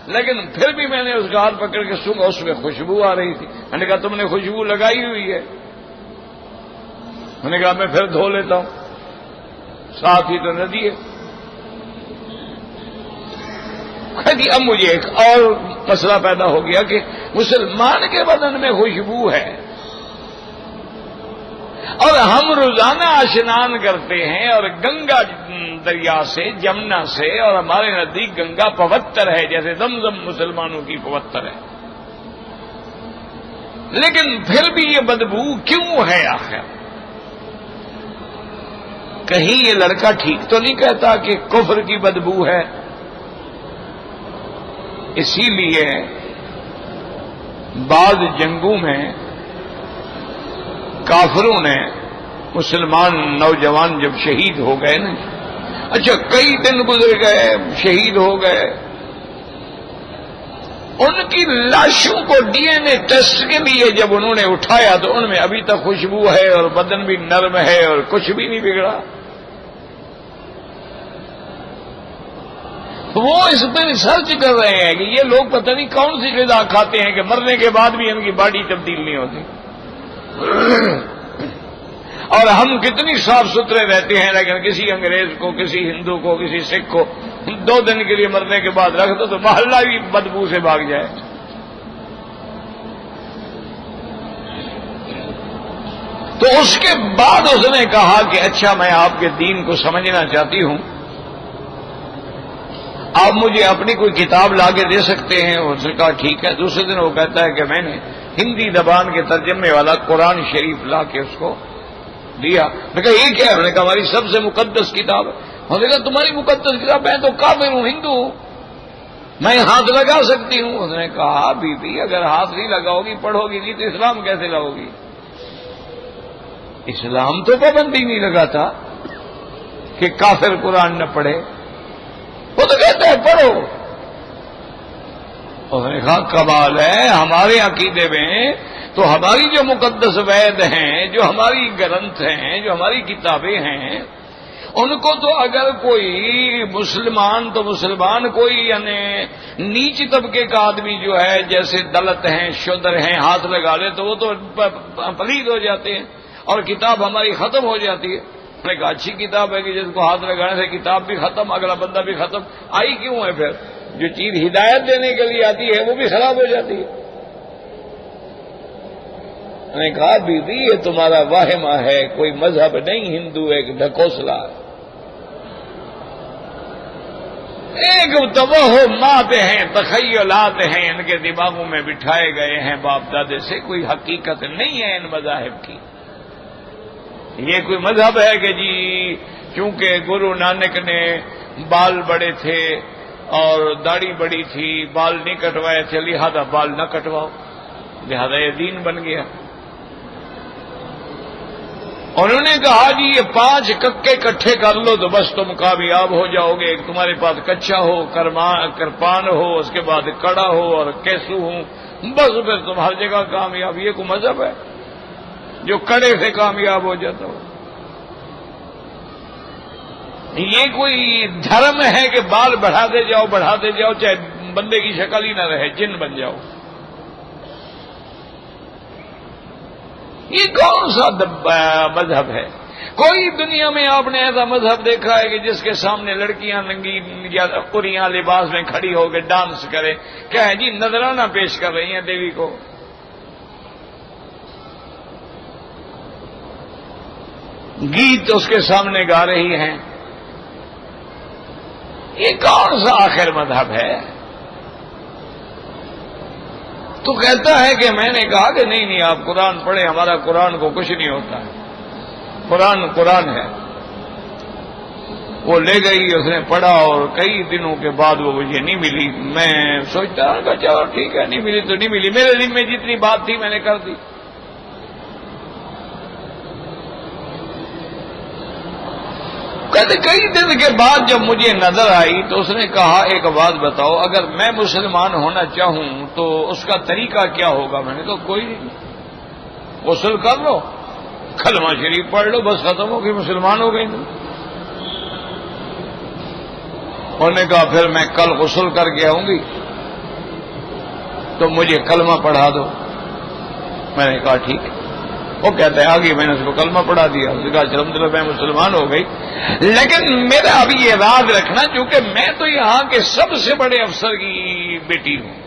Speaker 1: لیکن پھر بھی میں نے اس کا ہاتھ پکڑ کے سونگا، اس میں خوشبو آ رہی تھی۔ میں نے کہا تم نے خوشبو لگائی ہوئی ہے؟ میں نے کہا میں پھر دھو لیتا ہوں، ساتھ ہی تو ندی ہے۔ اب مجھے ایک اور مسئلہ پیدا ہو گیا کہ مسلمان کے بدن میں خوشبو ہے اور ہم روزانہ اشنان کرتے ہیں اور گنگا دریا سے، جمنا سے، اور ہمارے نزدیک گنگا پوتر ہے جیسے زمزم مسلمانوں کی پوتر ہے، لیکن پھر بھی یہ بدبو کیوں ہے آخر؟ کہیں یہ لڑکا ٹھیک تو نہیں کہتا کہ کفر کی بدبو ہے؟ اسی لیے بعض جنگوں میں کافروں نے مسلمان نوجوان جب شہید ہو گئے نا، اچھا کئی دن گزر گئے، شہید ہو گئے، ان کی لاشوں کو ڈی این اے ٹیسٹ کے لیے جب انہوں نے اٹھایا تو ان میں ابھی تک خوشبو ہے اور بدن بھی نرم ہے اور کچھ بھی نہیں بگڑا۔ وہ اس پہ ریسرچ کر رہے ہیں کہ یہ لوگ پتہ نہیں کون سی غذا کھاتے ہیں کہ مرنے کے بعد بھی ان کی باڈی تبدیل نہیں ہوتی، اور ہم کتنی صاف ستھرے رہتے ہیں، لیکن کسی انگریز کو، کسی ہندو کو، کسی سکھ کو 2 دن کے لیے مرنے کے بعد رکھ دو تو محلہ بھی بدبو سے بھاگ جائے۔ تو اس کے بعد اس نے کہا کہ اچھا میں آپ کے دین کو سمجھنا چاہتی ہوں، آپ مجھے اپنی کوئی کتاب لا کے دے سکتے ہیں؟ اس نے کہا ٹھیک ہے۔ دوسرے دن وہ کہتا ہے کہ میں نے ہندی زبان کے ترجمے والا قرآن شریف لا کے اس کو دیا۔ میں نے کہا یہ کیا ہے؟ انہوں نے کہا ہماری سب سے مقدس کتاب ہے۔ انہوں نے کہا تمہاری مقدس کتاب؟ میں تو کافر ہوں، ہندو ہوں، میں ہاتھ لگا سکتی ہوں؟ اس نے کہا بی بی اگر ہاتھ نہیں لگاؤ گی، پڑھو گی نہیں تو اسلام کیسے لاؤ گی؟ اسلام تو پابندی نہیں لگاتا کہ کافر قرآن نہ پڑھے، وہ تو کہتا ہے پڑھو۔ اس نے کہا کمال ہے، ہمارے عقیدے میں تو ہماری جو مقدس وید ہیں، جو ہماری گرنتھ ہیں، جو ہماری کتابیں ہیں، ان کو تو اگر کوئی مسلمان تو مسلمان کوئی یعنی نیچ طبقے کا آدمی جو ہے جیسے دلت ہیں، شودر ہیں، ہاتھ لگا لے تو وہ تو پلید ہو جاتے ہیں اور کتاب ہماری ختم ہو جاتی ہے۔ میں نے کہا اچھی کتاب ہے کہ جس کو ہاتھ لگانے سے کتاب بھی ختم، اگلا بندہ بھی ختم، آئی کیوں ہے پھر؟ جو چیز ہدایت دینے کے لیے آتی ہے وہ بھی خراب ہو جاتی ہے۔ میں نے کہا بی بی یہ تمہارا واہمہ ہے، کوئی مذہب نہیں، ہندو ایک ڈھکوسلا ہے، ایک توہمات ہیں، تخیلات ہیں، ان کے دماغوں میں بٹھائے گئے ہیں باپ دادے سے، کوئی حقیقت نہیں ہے ان مذاہب کی۔ یہ کوئی مذہب ہے کہ جی چونکہ گرو نانک نے بال بڑے تھے اور داڑھی بڑی تھی، بال نہیں کٹوائے تھے، لہذا بال نہ کٹواؤ، لہذا یہ دین بن گیا۔ انہوں نے کہا جی یہ 5 ککے اکٹھے کر لو تو بس تم کامیاب ہو جاؤ گے، تمہارے پاس کچا ہو، کرپان ہو، اس کے بعد کڑا ہو اور کیسو ہو، بس پھر تم ہر جگہ کامیاب. یہ کوئی مذہب ہے جو کڑے سے کامیاب ہو جاتا ہو؟ یہ کوئی دھرم ہے کہ بال بڑھاتے جاؤ چاہے بندے کی شکل ہی نہ رہے، جن بن جاؤ؟ یہ کون سا مذہب ہے؟ کوئی دنیا میں آپ نے ایسا مذہب دیکھا ہے کہ جس کے سامنے لڑکیاں ننگی یا قریاں لباس میں کھڑی ہو کے ڈانس کرے؟ کیا ہے جی، نذرانہ پیش کر رہی ہیں دیوی کو. گیت اس کے سامنے گا رہی ہیں. یہ کون سا آخر مذہب ہے؟ تو کہتا ہے کہ میں نے کہا کہ نہیں آپ قرآن پڑھیں، ہمارا قرآن کو کچھ نہیں ہوتا ہے، قرآن ہے. وہ لے گئی، اس نے پڑھا اور کئی دنوں کے بعد وہ مجھے نہیں ملی. میں سوچتا کہ چلو ٹھیک ہے، نہیں ملی تو نہیں ملی، میرے دل میں جتنی بات تھی میں نے کر دی. کہتے کئی دن کے بعد جب مجھے نظر آئی تو اس نے کہا ایک بات بتاؤ، اگر میں مسلمان ہونا چاہوں تو اس کا طریقہ کیا ہوگا؟ میں نے کہا کوئی نہیں، غسل کر لو، کلمہ شریف پڑھ لو، بس ختم ہو گئی، مسلمان ہو گئی. انہوں نے کہا پھر میں کل غسل کر کے آؤں گی تو مجھے کلمہ پڑھا دو. میں نے کہا ٹھیک ہے. وہ کہتا ہے آگے میں نے اس کو کلمہ پڑھا دیا. اس نے کہا الحمدللہ میں مسلمان ہو گئی. لیکن میرا ابھی یہ یاد رکھنا، چونکہ میں تو یہاں کے سب سے بڑے افسر کی بیٹی ہوں،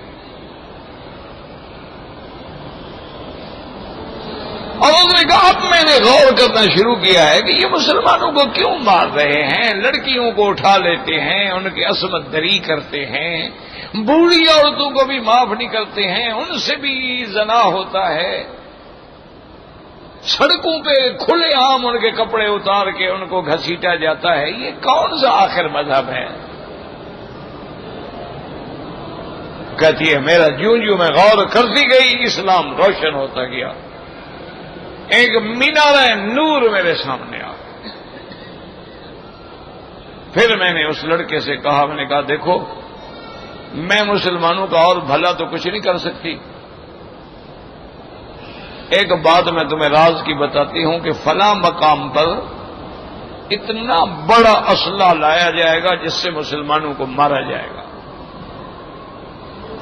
Speaker 1: اور اس نے کہا اب میں نے غور کرنا شروع کیا ہے کہ یہ مسلمانوں کو کیوں مار رہے ہیں، لڑکیوں کو اٹھا لیتے ہیں، ان کی عصمت دری کرتے ہیں، بوڑھی عورتوں کو بھی معاف نہیں کرتے ہیں، ان سے بھی زنا ہوتا ہے، سڑکوں پہ کھلے عام ان کے کپڑے اتار کے ان کو گھسیٹا جاتا ہے. یہ کون سا آخر مذہب ہے؟ کہتی ہے میرا جوں میں غور کرتی گئی اسلام روشن ہوتا گیا. ایک مینارہ نور میرے سامنے آ. پھر میں نے اس لڑکے سے کہا، میں نے کہا دیکھو میں مسلمانوں کا اور بھلا تو کچھ نہیں کر سکتی، ایک بات میں تمہیں راز کی بتاتی ہوں کہ فلاں مقام پر اتنا بڑا اسلحہ لایا جائے گا جس سے مسلمانوں کو مارا جائے گا،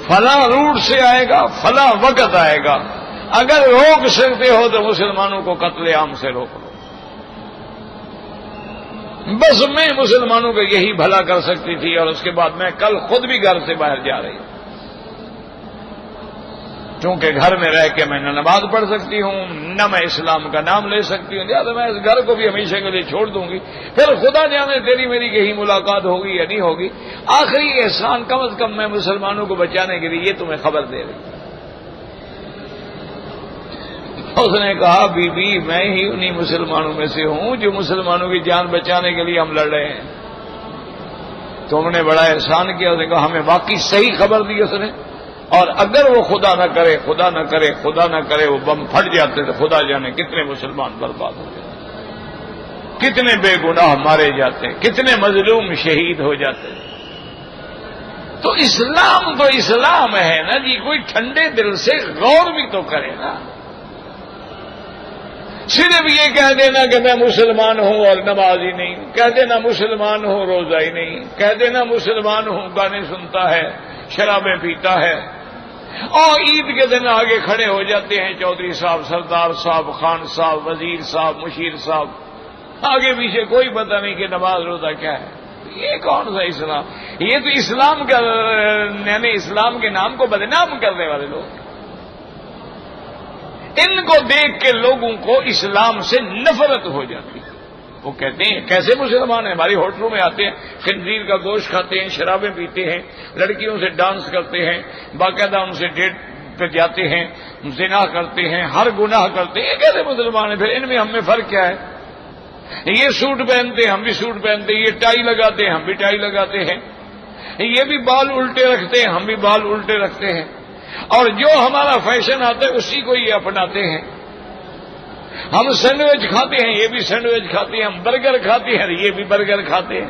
Speaker 1: فلاں روٹ سے آئے گا، فلاں وقت آئے گا، اگر روک سکتے ہو تو مسلمانوں کو قتل عام سے روک لو. بس میں مسلمانوں کا یہی بھلا کر سکتی تھی. اور اس کے بعد میں کل خود بھی گھر سے باہر جا رہی ہوں، چونکہ گھر میں رہ کے میں نہ نماز پڑھ سکتی ہوں نہ میں اسلام کا نام لے سکتی ہوں، لہٰذا میں اس گھر کو بھی ہمیشہ کے لیے چھوڑ دوں گی. پھر خدا جانے تیری میری کہیں ملاقات ہوگی یا نہیں ہوگی. آخری احسان کم از کم میں مسلمانوں کو بچانے کے لیے یہ تمہیں خبر دے رہی. اس نے کہا بی بی میں ہی انہی مسلمانوں میں سے ہوں جو مسلمانوں کی جان بچانے کے لیے ہم لڑ رہے ہیں. تم نے بڑا احسان کیا. اس نے کہا ہمیں واقعی صحیح خبر دی اس نے، اور اگر وہ خدا نہ کرے وہ بم پھٹ جاتے تو خدا جانے کتنے مسلمان برباد ہو جاتے، کتنے بے گناہ مارے جاتے، کتنے مظلوم شہید ہو جاتے. تو اسلام ہے نا جی. کوئی ٹھنڈے دل سے غور بھی تو کرے نا. صرف یہ کہہ دینا کہ میں مسلمان ہوں اور نماز ہی نہیں، کہہ دینا مسلمان ہوں روزہ ہی نہیں، کہہ دینا مسلمان ہوں گانے سنتا ہے، شرابیں پیتا ہے، اور عید کے دن آگے کھڑے ہو جاتے ہیں چودھری صاحب، سردار صاحب، خان صاحب، وزیر صاحب، مشیر صاحب، آگے پیچھے کوئی پتہ نہیں کہ نماز روزہ کیا ہے. یہ کون سا اسلام؟ یہ تو اسلام کا یعنی اسلام کے نام کو بدنام کرنے والے لوگ. ان کو دیکھ کے لوگوں کو اسلام سے نفرت ہو جاتی ہے. وہ کہتے ہیں کیسے مسلمان ہیں؟ ہماری ہوٹلوں میں آتے ہیں، خنزیر کا گوشت کھاتے ہیں، شرابیں پیتے ہیں، لڑکیوں سے ڈانس کرتے ہیں، باقاعدہ ان سے ڈیٹ پہ جاتے ہیں، زنا کرتے ہیں، ہر گناہ کرتے ہیں. یہ کیسے مسلمان ہیں؟ پھر ان میں ہم میں فرق کیا ہے؟ یہ سوٹ پہنتے ہیں، ہم بھی سوٹ پہنتے ہیں، یہ ٹائی لگاتے ہیں، ہم بھی ٹائی لگاتے ہیں، یہ بھی بال الٹے رکھتے ہیں، ہم بھی بال الٹے رکھتے ہیں، اور جو ہمارا فیشن آتا ہے اسی کو یہ اپناتے ہیں. ہم سینڈوچ کھاتے ہیں، یہ بھی سینڈوچ کھاتے ہیں، ہم برگر کھاتے ہیں، یہ بھی برگر کھاتے ہیں.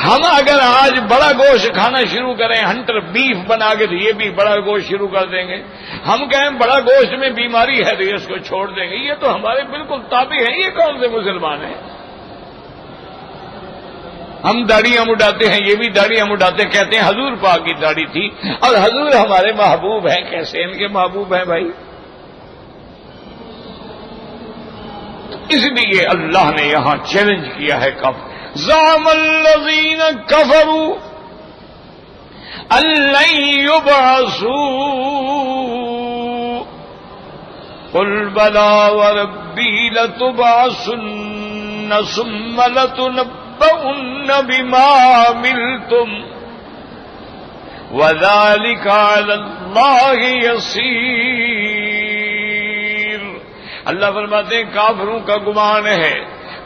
Speaker 1: ہم اگر آج بڑا گوشت کھانا شروع کریں، ہنٹر بیف بنا کے، تو یہ بھی بڑا گوشت شروع کر دیں گے. ہم کہیں بڑا گوشت میں بیماری ہے تو اس کو چھوڑ دیں گے. یہ تو ہمارے بالکل تابع ہیں. یہ کون سے مسلمان ہیں؟ ہم داڑیاں مڈاتے ہیں، یہ بھی داڑیاں مڈاتے ہیں، کہتے ہیں حضور پاک کی داڑھی تھی اور حضور ہمارے محبوب ہیں. کیسے ان کے محبوب ہیں بھائی؟ اس لیے اللہ نے یہاں چیلنج کیا ہے. کب زعم الذین کفروا ان لن یبعثوا قل بلی وربی لتبعثن ثم لتنبؤن بما عملتم وذلك على اللہ یسیر. اللہ فرماتے ہیں کافروں کا گمان ہے،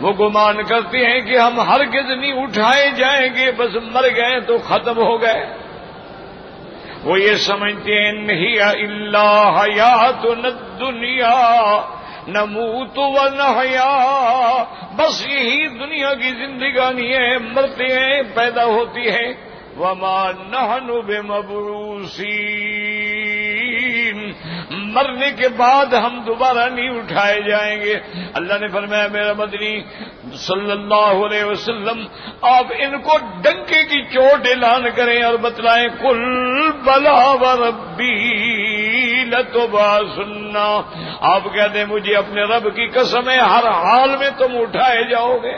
Speaker 1: وہ گمان کرتے ہیں کہ ہم ہرگز نہیں اٹھائے جائیں گے، بس مر گئے تو ختم ہو گئے. وہ یہ سمجھتے ہیں نہیں الا حیاتنا الدنیا نموت ونحیا، بس یہی دنیا کی زندگانی ہے، مرتے ہیں پیدا ہوتی ہے. وما نحن بمبعوثین، مرنے کے بعد ہم دوبارہ نہیں اٹھائے جائیں گے. اللہ نے فرمایا میرا مدنی صلی اللہ علیہ وسلم آپ ان کو ڈنکے کی چوٹ اعلان کریں اور بتلائیں قل بلی وربی لتبعثن. آپ کہتے ہیں مجھے اپنے رب کی قسم ہے ہر حال میں تم اٹھائے جاؤ گے.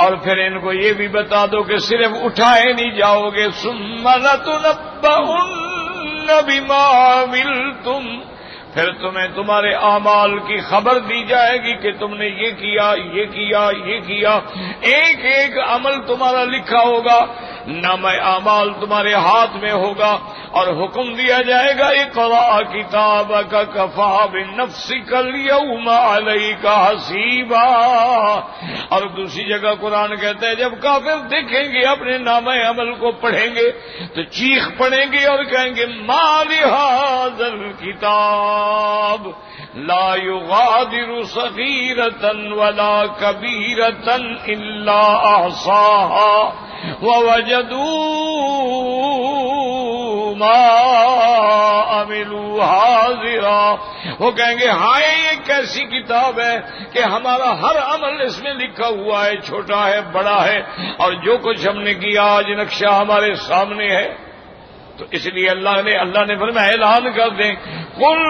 Speaker 1: اور پھر ان کو یہ بھی بتا دو کہ صرف اٹھائے نہیں جاؤ گے، ثم لتنبؤن بما عملتم، پھر تمہیں تمہارے اعمال کی خبر دی جائے گی کہ تم نے یہ کیا یہ کیا یہ کیا. ایک ایک عمل تمہارا لکھا ہوگا، نامہ اعمال تمہارے ہاتھ میں ہوگا اور حکم دیا جائے گا اقرأ کتابک کفی بنفسک اليوم علیک حسیبا. اور دوسری جگہ قرآن کہتا ہے جب کافر دیکھیں گے اپنے نامہ عمل کو پڑھیں گے تو چیخ پڑیں گے اور کہیں گے ما لہذا الکتاب لا یغادر صغیرۃ ولا کبیرۃ الا احصاها ووجدوا ما عملوا حاضرا. وہ کہیں گے ہائے یہ کیسی کتاب ہے کہ ہمارا ہر عمل اس میں لکھا ہوا ہے، چھوٹا ہے بڑا ہے، اور جو کچھ ہم نے کیا آج نقشہ ہمارے سامنے ہے. تو اس لیے اللہ نے فرمایا اعلان کر دیں قل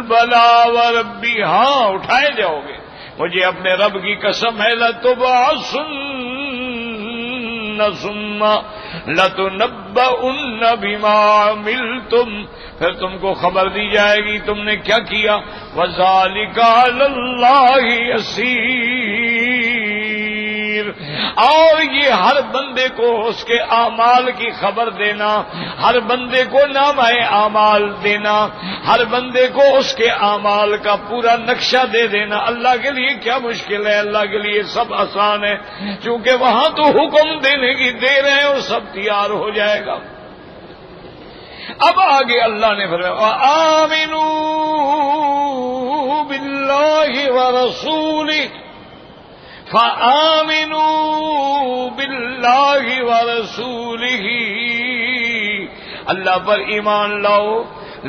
Speaker 1: بلی وربی، ہاں اٹھائے جاؤ گے، مجھے اپنے رب کی قسم ہے لتبعثن ثم لتنبؤن بما عملتم، پھر تم کو خبر دی جائے گی تم نے کیا کیا. وذالک علی اللہ یسیر، اور یہ ہر بندے کو اس کے اعمال کی خبر دینا، ہر بندے کو نامہ اعمال دینا، ہر بندے کو اس کے اعمال کا پورا نقشہ دے دینا. اللہ کے لیے کیا مشکل ہے، اللہ کے لیے سب آسان ہے، چونکہ وہاں تو حکم دینے کی دے رہے ہیں اور سب تیار ہو جائے گا. اب آگے اللہ نے فرمایا آمنوا باللہ ورسولہ، فآمنوا باللہ ورسولہ، اللہ پر ایمان لاؤ،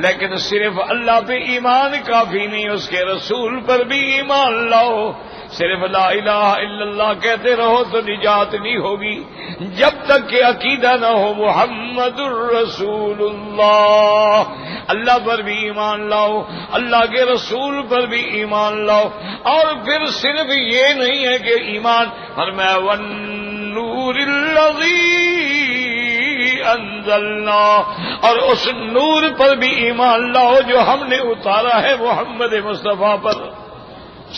Speaker 1: لیکن صرف اللہ پہ ایمان کافی نہیں، اس کے رسول پر بھی ایمان لاؤ. صرف لا الہ الا اللہ کہتے رہو تو نجات نہیں ہوگی جب تک کہ عقیدہ نہ ہو محمد الرسول اللہ. اللہ پر بھی ایمان لاؤ، اللہ کے رسول پر بھی ایمان لاؤ. اور پھر صرف یہ نہیں ہے کہ ایمان، فرمایا والنور الذی انزلنا، اور اس نور پر بھی ایمان لاؤ جو ہم نے اتارا ہے محمد مصطفیٰ پر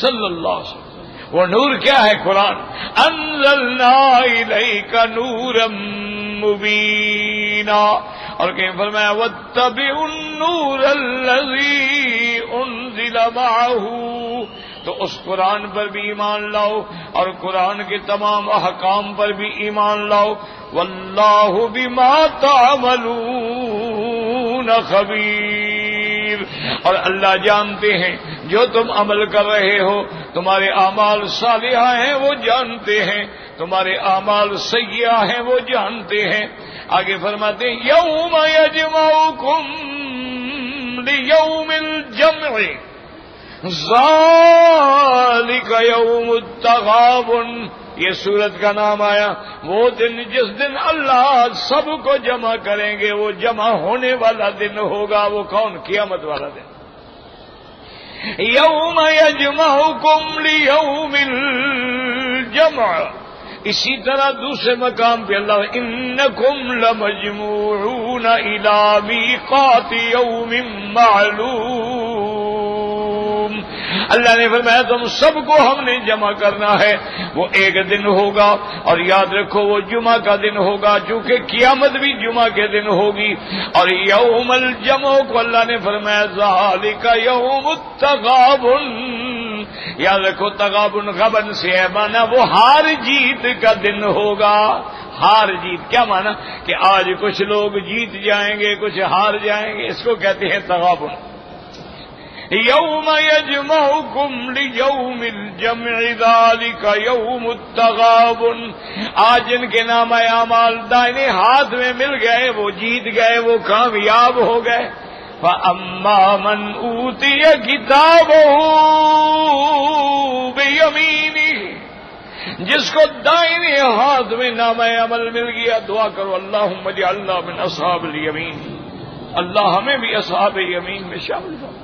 Speaker 1: صلی اللہ علیہ وسلم. وہ نور کیا ہے؟ قرآن. انزلنا الیک نورا مبینا، اور کہیں فرمایا واتبعوا النور الذی انزل معہ، تو اس قرآن پر بھی ایمان لاؤ اور قرآن کے تمام احکام پر بھی ایمان لاؤ. واللہ بما تعملون خبیر، اور اللہ جانتے ہیں جو تم عمل کر رہے ہو تمہارے اعمال صالحہ ہیں وہ جانتے ہیں، تمہارے اعمال سیئہ ہیں وہ جانتے ہیں۔ آگے فرماتے ہیں یوم یجمعکم لیوم الجمع ذالک یوم التغابن، یہ سورت کا نام آیا، وہ دن جس دن اللہ سب کو جمع کریں گے، وہ جمع ہونے والا دن ہوگا۔ وہ کون؟ قیامت والا دن۔ یوم یجمعکم لیوم الجمع، اسی طرح دوسرے مقام پہ اللہ انکم لمجموعون الی میقات یوم معلوم، اللہ نے فرمایا تم سب کو ہم نے جمع کرنا ہے، وہ ایک دن ہوگا، اور یاد رکھو وہ جمعہ کا دن ہوگا، چونکہ قیامت بھی جمعہ کے دن ہوگی۔ اور یوم الجمع کو اللہ نے فرمایا ذالک یوم التغابن، یاد رکھو تغابن غبن سے ہے، مانا وہ ہار جیت کا دن ہوگا۔ ہار جیت کیا مانا؟ کہ آج کچھ لوگ جیت جائیں گے، کچھ ہار جائیں گے، اس کو کہتے ہیں تغابن۔ یوم یجمعکم لیوم الجمع ذالک یوم التغابن، آج جن کے نام اعمال دائنے ہاتھ میں مل گئے وہ جیت گئے، وہ کامیاب ہو گئے۔ فَأَمَّا مَنْ أُوتِيَ كِتَابَهُ بِيَمِينِهِ، جس کو دائنے ہاتھ میں نام عمل مل گیا، دعا کرو اللہم اجعلنا من اصحاب الیمین، اللہ ہمیں بھی اصحاب یمین میں شامل کرو۔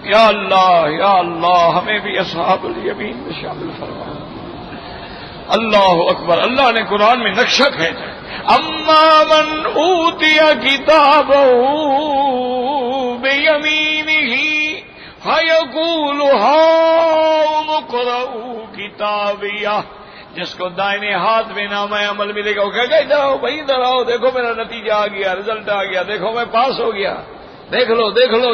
Speaker 1: یا اللہ ہمیں بھی اصحاب الیمین میں شامل فرما۔ اللہ اکبر، اللہ نے قرآن میں نقشہ کھینچا، اما من اوتی کتابہ بیمینہ فیقول ہاؤم اقرؤوا کتابیہ، جس کو دائنے ہاتھ میں نامہ عمل ملے گا وہ کہے گا ادھر آؤ بھائی، ادھر آؤ، دیکھو میرا نتیجہ آ گیا، رزلٹ آ گیا، دیکھو میں پاس ہو گیا، دیکھ لو،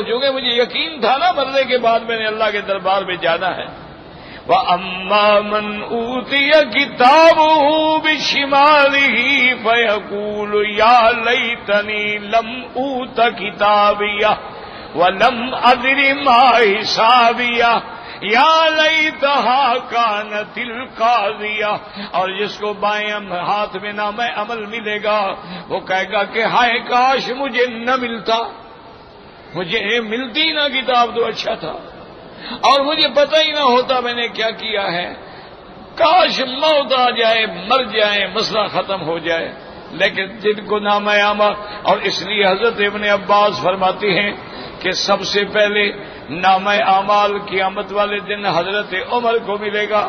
Speaker 1: چونکہ مجھے یقین تھا نا مرنے کے بعد میں نے اللہ کے دربار میں جانا ہے۔ وَأَمَّا مَنْ أُوتِيَ كِتَابَهُ بِشِمَالِهِ فَيَقُولُ يَا لَيْتَنِي لَمْ أُوتَ كِتَابِيَهْ وَلَمْ أَدْرِ مَا حِسَابِيَهْ یا لیتہا کانت القاضیہ، اور جس کو بائیں ہاتھ میں نام عمل ملے گا وہ کہے گا کہ ہائے کاش مجھے نہ ملتا، مجھے ملتی نہ کتاب تو اچھا تھا، اور مجھے پتہ ہی نہ ہوتا میں نے کیا کیا ہے، کاش موت آ جائے، مر جائے، مسئلہ ختم ہو جائے۔ لیکن جن کو نام عمل، اور اس لیے حضرت ابن عباس فرماتے ہیں کہ سب سے پہلے نام اعمال قیامت والے دن حضرت عمر کو ملے گا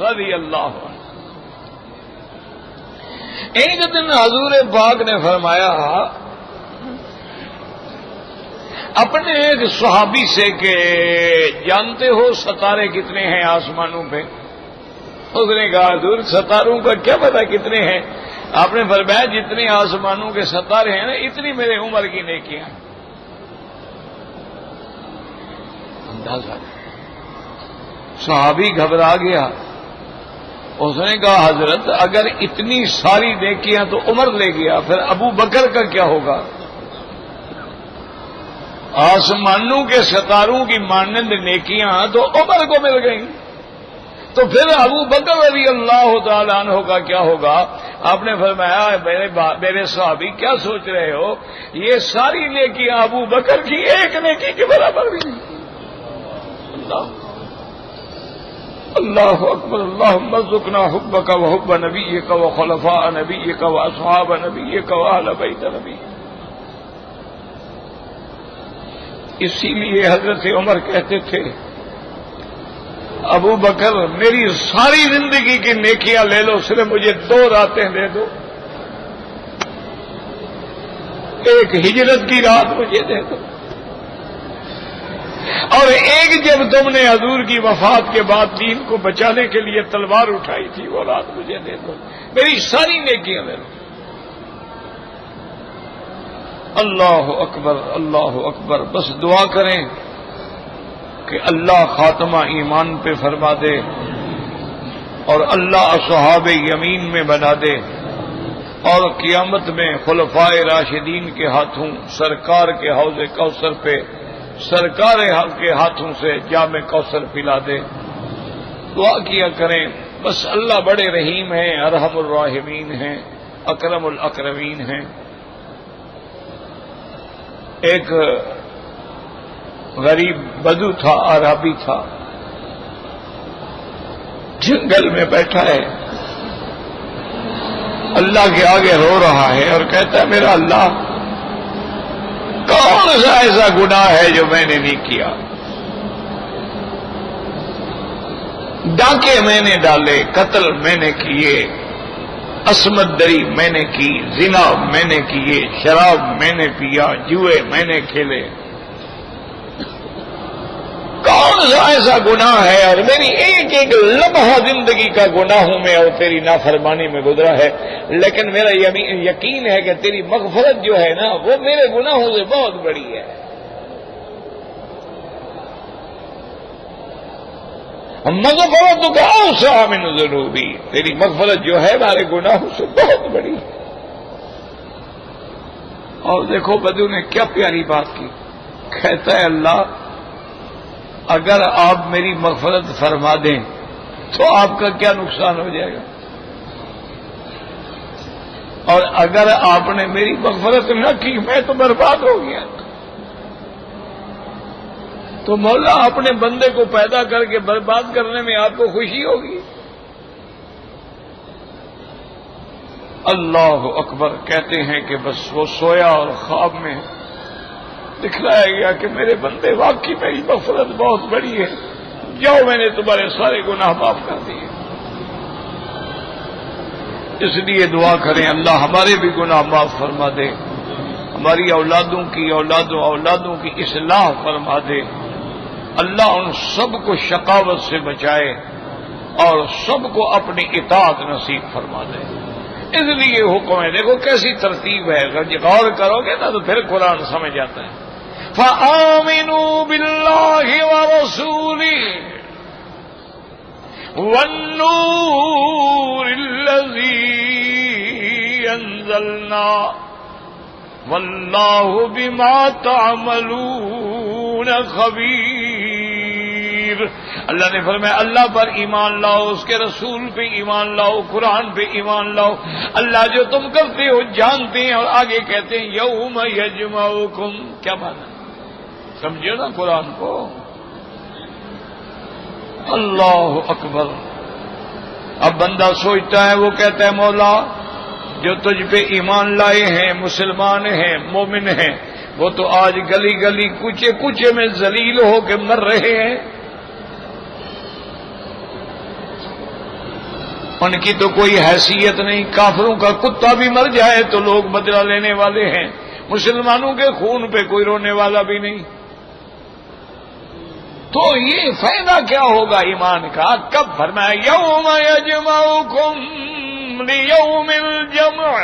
Speaker 1: رضی اللہ عنہ۔ ایک دن حضور پاک نے فرمایا اپنے ایک صحابی سے کہ جانتے ہو ستارے کتنے ہیں آسمانوں پہ؟ اس نے کہا حضور ستاروں کا کیا پتہ کتنے ہیں؟ آپ نے فرمایا جتنے آسمانوں کے ستارے ہیں نا اتنی میرے عمر کی نیکیاں ہیں۔ اندازہ صحابی گھبرا گیا، اس نے کہا حضرت اگر اتنی ساری نیکیاں تو عمر لے گیا، پھر ابو بکر کا کیا ہوگا؟ آسمانوں کے ستاروں کی مانند نیکیاں تو عمر کو مل گئیں، تو پھر ابو بکر رضی اللہ تعالیٰ عنہ کا کیا ہوگا؟ آپ نے فرمایا میرے صحابی کیا سوچ رہے ہو، یہ ساری نیکیاں ابو بکر کی ایک نیکی کے برابر بھی نہیں۔ اللہ اکبر، اللہم ارزقنا حبک وحب نبیک وخلفاء نبیک واصحاب نبیک واہل بیت نبیک۔ اسی لیے حضرت عمر کہتے تھے ابو بکر میری ساری زندگی کی نیکیاں لے لو، صرف مجھے 2 راتیں دے دو، ایک ہجرت کی رات مجھے دے دو، اور ایک جب تم نے حضور کی وفات کے بعد دین کو بچانے کے لیے تلوار اٹھائی تھی وہ رات مجھے دے دو، میری ساری نیکیاں لے لو۔ اللہ اکبر، اللہ اکبر۔ بس دعا کریں کہ اللہ خاتمہ ایمان پہ فرما دے اور اللہ اصحاب یمین میں بنا دے، اور قیامت میں خلفائے راشدین کے ہاتھوں سرکار کے حوض کوثر پہ سرکار کے ہاتھوں سے جام کوثر پلا دے. دعا کیا کریں. بس اللہ بڑے رحیم ہیں، ارحم الراحمین ہیں، اکرم الاکرمین ہیں. ایک غریب بدو تھا، عربی تھا، جنگل میں بیٹھا ہے، اللہ کے آگے رو رہا ہے اور کہتا ہے میرا اللہ کون سا ایسا گناہ ہے جو میں نے نہیں کیا؟ ڈاکے میں نے ڈالے، قتل میں نے کیے، عصمت دری میں نے کی، زنا میں نے کیے، شراب میں نے پیا، جوئے میں نے کھیلے. کون سا ایسا گناہ ہے اور میری ایک ایک لمحہ زندگی کا گناہوں میں اور تیری نافرمانی میں گزرا ہے، لیکن میرا یقین ہے کہ تیری مغفرت جو ہے نا وہ میرے گناہوں سے بہت بڑی ہے. مغفرت کا اوسع من ذنوبی، تیری مغفرت جو ہے ہمارے گناہوں سے بہت بڑی ہے. اور دیکھو بدو نے کیا پیاری بات کی. کہتا ہے اللہ اگر آپ میری مغفرت فرما دیں تو آپ کا کیا نقصان ہو جائے گا، اور اگر آپ نے میری مغفرت نہ کی میں تو برباد ہو گیا. تو مولا اپنے بندے کو پیدا کر کے برباد کرنے میں آپ کو خوشی ہوگی. اللہ اکبر. کہتے ہیں کہ بس وہ سویا اور خواب میں دکھلایا گیا کہ میرے بندے واقعی میری مغفرت بہت بڑی ہے، جاؤ میں نے تمہارے سارے گناہ معاف کر دیے. اس لیے دعا کریں اللہ ہمارے بھی گناہ معاف فرما دے، ہماری اولادوں کی اصلاح فرما دے. اللہ ان سب کو شقاوت سے بچائے اور سب کو اپنی اطاعت نصیب فرما دے. اس لیے حکم ہے، دیکھو کیسی ترتیب ہے، اگر غور کرو گے نا تو پھر قرآن سمجھ جاتا ہے. فآمنوا باللہ ورسولہ والنور الذی انزلنا واللہ بما تعملون خبیر. اللہ نے فرمایا اللہ پر ایمان لاؤ، اس کے رسول پہ ایمان لاؤ، قرآن پہ ایمان لاؤ. اللہ جو تم کرتے ہو جانتے ہیں. اور آگے کہتے ہیں یوم یجمعکم. کیا مانا سمجھو نا قرآن کو. اللہ اکبر. اب بندہ سوچتا ہے، وہ کہتا ہے مولا جو تجھ پہ ایمان لائے ہیں، مسلمان ہیں، مومن ہیں، وہ تو آج گلی گلی کوچے کوچے میں ذلیل ہو کے مر رہے ہیں. ان کی تو کوئی حیثیت نہیں. کافروں کا کتا بھی مر جائے تو لوگ بدلہ لینے والے ہیں، مسلمانوں کے خون پہ کوئی رونے والا بھی نہیں. تو یہ فائدہ کیا ہوگا ایمان کا؟ کب فرمایا یوم یجمعکم لیوم الجمع.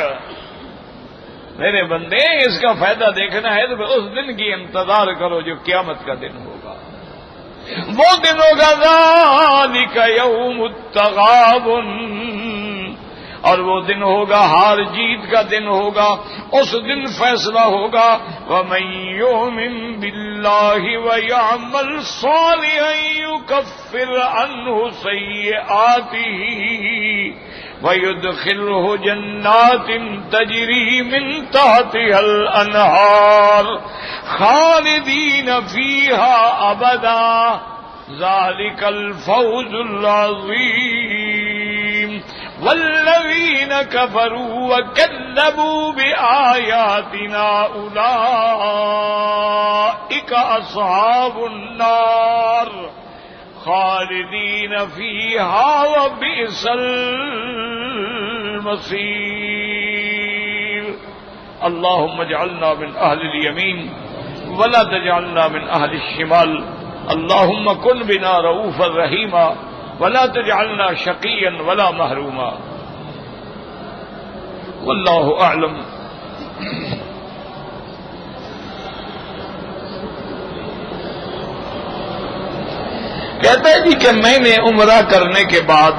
Speaker 1: میرے بندے اس کا فائدہ دیکھنا ہے تو اس دن کی انتظار کرو جو قیامت کا دن ہوگا. وہ دن ہوگا ذالک یوم التغابن، اور وہ دن ہوگا ہار جیت کا دن ہوگا. اس دن فیصلہ ہوگا وَمَن يُؤْمِن بِاللَّهِ وَيَعْمَلْ صَالِحًا يُكَفِّرْ عَنْهُ سَيِّئَاتِهِ وَيُدْخِلْهُ جَنَّاتٍ تَجْرِي مِن تَحْتِهَا الْأَنْهَارُ خَالِدِينَ فِيهَا أَبَدًا ذَلِكَ الْفَوْزُ الْعَظِيمُ. والذین کفروا وکذبوا بآیاتنا اولئک اصحاب النار خالدین فیہا وبئس المصیر. اللہم اجعلنا من اہل الیمین ولا تجعلنا من اہل الشمال. اللہم کن بنا رؤوفا رحیما ولا تجعلنا شقیا ولا محروما. واللہ اعلم. کہتا ہے جی کہ میں نے عمرہ کرنے کے بعد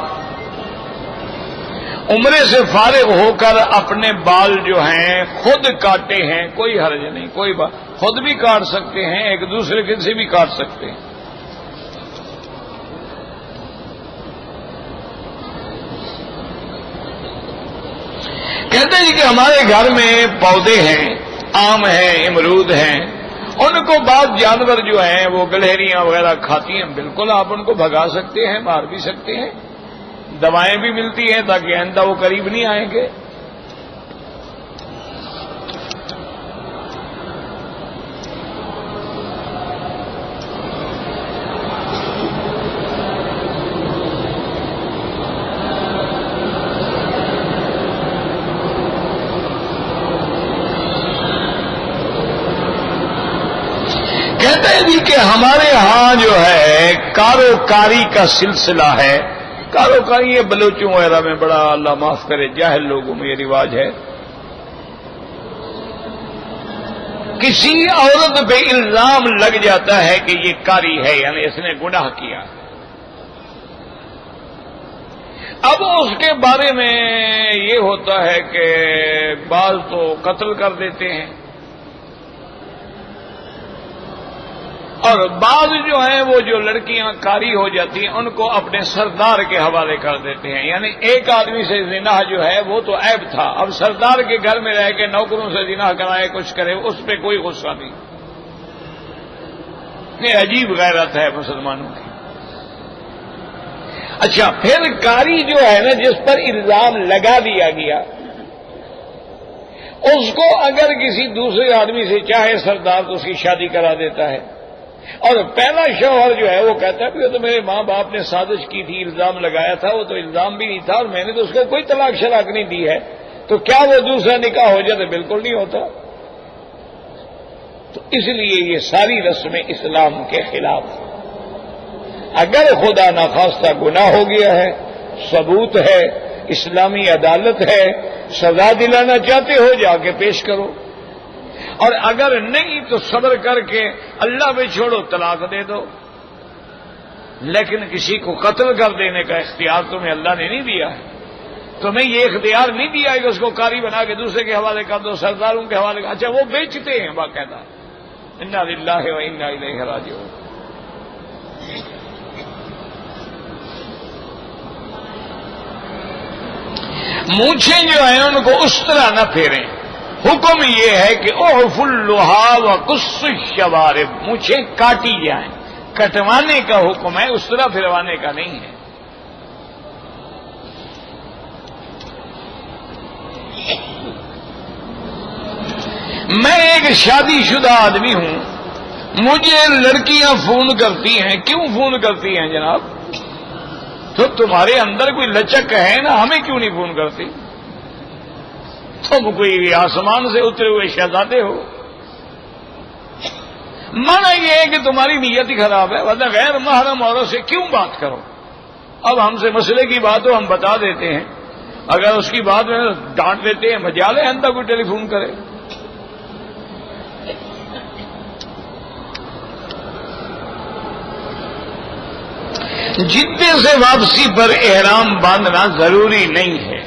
Speaker 1: عمرے سے فارغ ہو کر اپنے بال جو ہیں خود کاٹے ہیں، کوئی حرج نہیں، کوئی بات، خود بھی کاٹ سکتے ہیں، ایک دوسرے کے سے بھی کاٹ سکتے ہیں۔ کہتے ہیں کہ ہمارے گھر میں پودے ہیں، آم ہیں، امرود ہیں، ان کو بعض جانور جو ہیں وہ گلہریاں وغیرہ کھاتی ہیں، بالکل آپ ان کو بھگا سکتے ہیں، مار بھی سکتے ہیں، دوائیں بھی ملتی ہیں تاکہ آئندہ وہ قریب نہیں آئیں گے۔ کہتے ہیں جی کہ ہمارے ہاں جو ہے کاروکاری کا سلسلہ ہے۔ کاروکاری یہ بلوچوں وغیرہ میں بڑا، اللہ معاف کرے، جاہل لوگوں میں یہ رواج ہے۔ کسی عورت پہ الزام لگ جاتا ہے کہ یہ کاری ہے، یعنی اس نے گناہ کیا، اب اس کے بارے میں یہ ہوتا ہے کہ بعض تو قتل کر دیتے ہیں، اور بعض جو ہیں وہ جو لڑکیاں کاری ہو جاتی ہیں ان کو اپنے سردار کے حوالے کر دیتے ہیں۔ یعنی ایک آدمی سے زنا جو ہے وہ تو عیب تھا، اب سردار کے گھر میں رہ کے نوکروں سے زنا کرائے، کچھ کرے، اس پہ کوئی غصہ نہیں۔ یہ عجیب غیرت ہے مسلمانوں کی۔ اچھا، پھر کاری جو ہے نا جس پر الزام لگا دیا گیا، اس کو اگر کسی دوسرے آدمی سے چاہے سردار تو اس کی شادی کرا دیتا ہے، اور پہلا شوہر جو ہے وہ کہتا ہے کہ وہ تو میرے ماں باپ نے سازش کی تھی، الزام لگایا تھا، وہ تو الزام بھی نہیں تھا اور میں نے تو اس کو کوئی طلاق شلاق نہیں دی ہے، تو کیا وہ دوسرا نکاح ہو جاتا؟ بالکل نہیں ہوتا۔ تو اس لیے یہ ساری رسمیں اسلام کے خلاف ہیں۔ اگر خدا نخواستہ گناہ ہو گیا ہے، ثبوت ہے، اسلامی عدالت ہے، سزا دلانا چاہتے ہو جا کے پیش کرو، اور اگر نہیں تو صبر کر کے اللہ پہ چھوڑو، طلاق دے دو۔ لیکن کسی کو قتل کر دینے کا اختیار تمہیں اللہ نے نہیں دیا ہے، تمہیں یہ اختیار نہیں دیا ہے کہ اس کو قاری بنا کے دوسرے کے حوالے کر دو، سرداروں کے حوالے کر۔ اچھا، وہ بیچتے ہیں باقاعدہ، انا للہ و انا الیہ راجعون۔ مونچھیں جو ہیں ان کو اس طرح نہ پھیریں۔ حکم یہ ہے کہ اعفوا اللحى وقصوا الشوارب، مونچھیں کاٹی جائیں، کٹوانے کا حکم ہے، اس طرح پھروانے کا نہیں ہے۔ میں ایک شادی شدہ آدمی ہوں، مجھے لڑکیاں فون کرتی ہیں۔ کیوں فون کرتی ہیں جناب؟ تو تمہارے اندر کوئی لچک ہے نا، ہمیں کیوں نہیں فون کرتی؟ تم کوئی آسمان سے اترے ہوئے شہزادے ہو؟ مانا یہ ہے کہ تمہاری نیت ہی خراب ہے، ورنہ غیر محرم عورت سے کیوں بات کرو؟ اب ہم سے مسئلے کی بات ہو، ہم بتا دیتے ہیں، اگر اس کی بات میں ڈانٹ دیتے ہیں، مجال ہے اندر کوئی ٹیلی فون کرے۔ جدے سے واپسی پر احرام باندھنا ضروری نہیں ہے،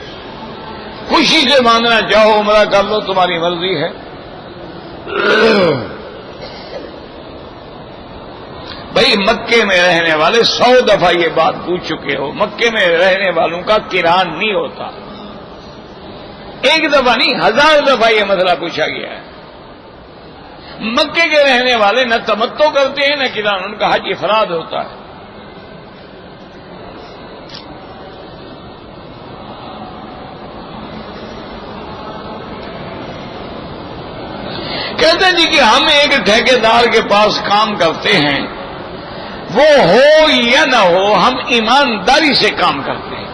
Speaker 1: خوشی سے باندھنا چاہو عمرہ کر لو، تمہاری مرضی ہے۔ بھائی مکے میں رہنے والے 100 دفعہ یہ بات پوچھ چکے ہو، مکے میں رہنے والوں کا قران نہیں ہوتا، ایک دفعہ نہیں 1000 دفعہ یہ مسئلہ پوچھا گیا ہے۔ مکے کے رہنے والے نہ تمتع کرتے ہیں نہ قران، ان کا حج افراد ہوتا ہے۔ کہتے ہیں جی کہ ہم ایک ٹھیکیدار کے پاس کام کرتے ہیں، وہ ہو یا نہ ہو ہم ایمانداری سے کام کرتے ہیں،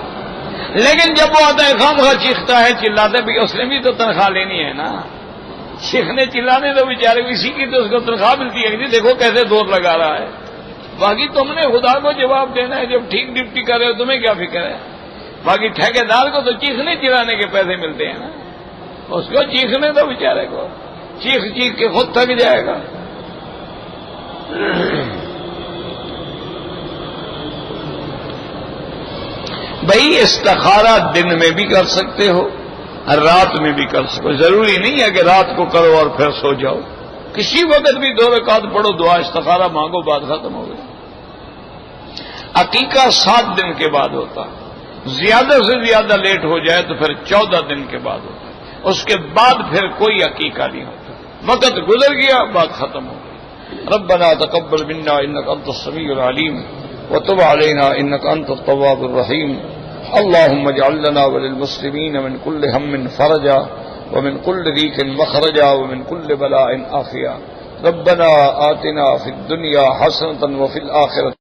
Speaker 1: لیکن جب وہ آتا ہے خواہ چیختا ہے، چلاتا ہے، اس نے بھی تو تنخواہ لینی ہے نا، چیخنے چلانے تو بیچارے اسی کی تو اس کو تنخواہ ملتی ہے، دیکھو کیسے دور لگا رہا ہے، باقی تم نے خدا کو جواب دینا ہے، جب ٹھیک ڈپٹی کر رہے ہو تمہیں کیا فکر ہے؟ باقی ٹھیکیدار کو تو چیخنے چلانے کے پیسے ملتے ہیں نا، اس کو چیخنے دو بیچارے کو، چیخ چیخ کے خود تھک جائے گا۔ بھائی استخارہ دن میں بھی کر سکتے ہو، رات میں بھی کر سکو، ضروری نہیں ہے کہ رات کو کرو اور پھر سو جاؤ، کسی وقت بھی 2 رکعت پڑھو، دعا استخارہ مانگو، بات ختم ہو گئی۔ عقیقہ 7 دن کے بعد ہوتا، زیادہ سے زیادہ لیٹ ہو جائے تو پھر 14 دن کے بعد ہوتا، اس کے بعد پھر کوئی عقیقہ نہیں ہوتا، وقت گزر گیا، بات ختم ہو گئی۔ ربنا تقبل منا انك انت السميع العليم وتب علينا انك انت التواب الرحيم اللهم اجعل لنا وللمسلمين من كل هم فرجا ومن كل ضيق مخرجا ومن كل بلاء عافيا ربنا آتنا في الدنيا حسنة وفي الآخرة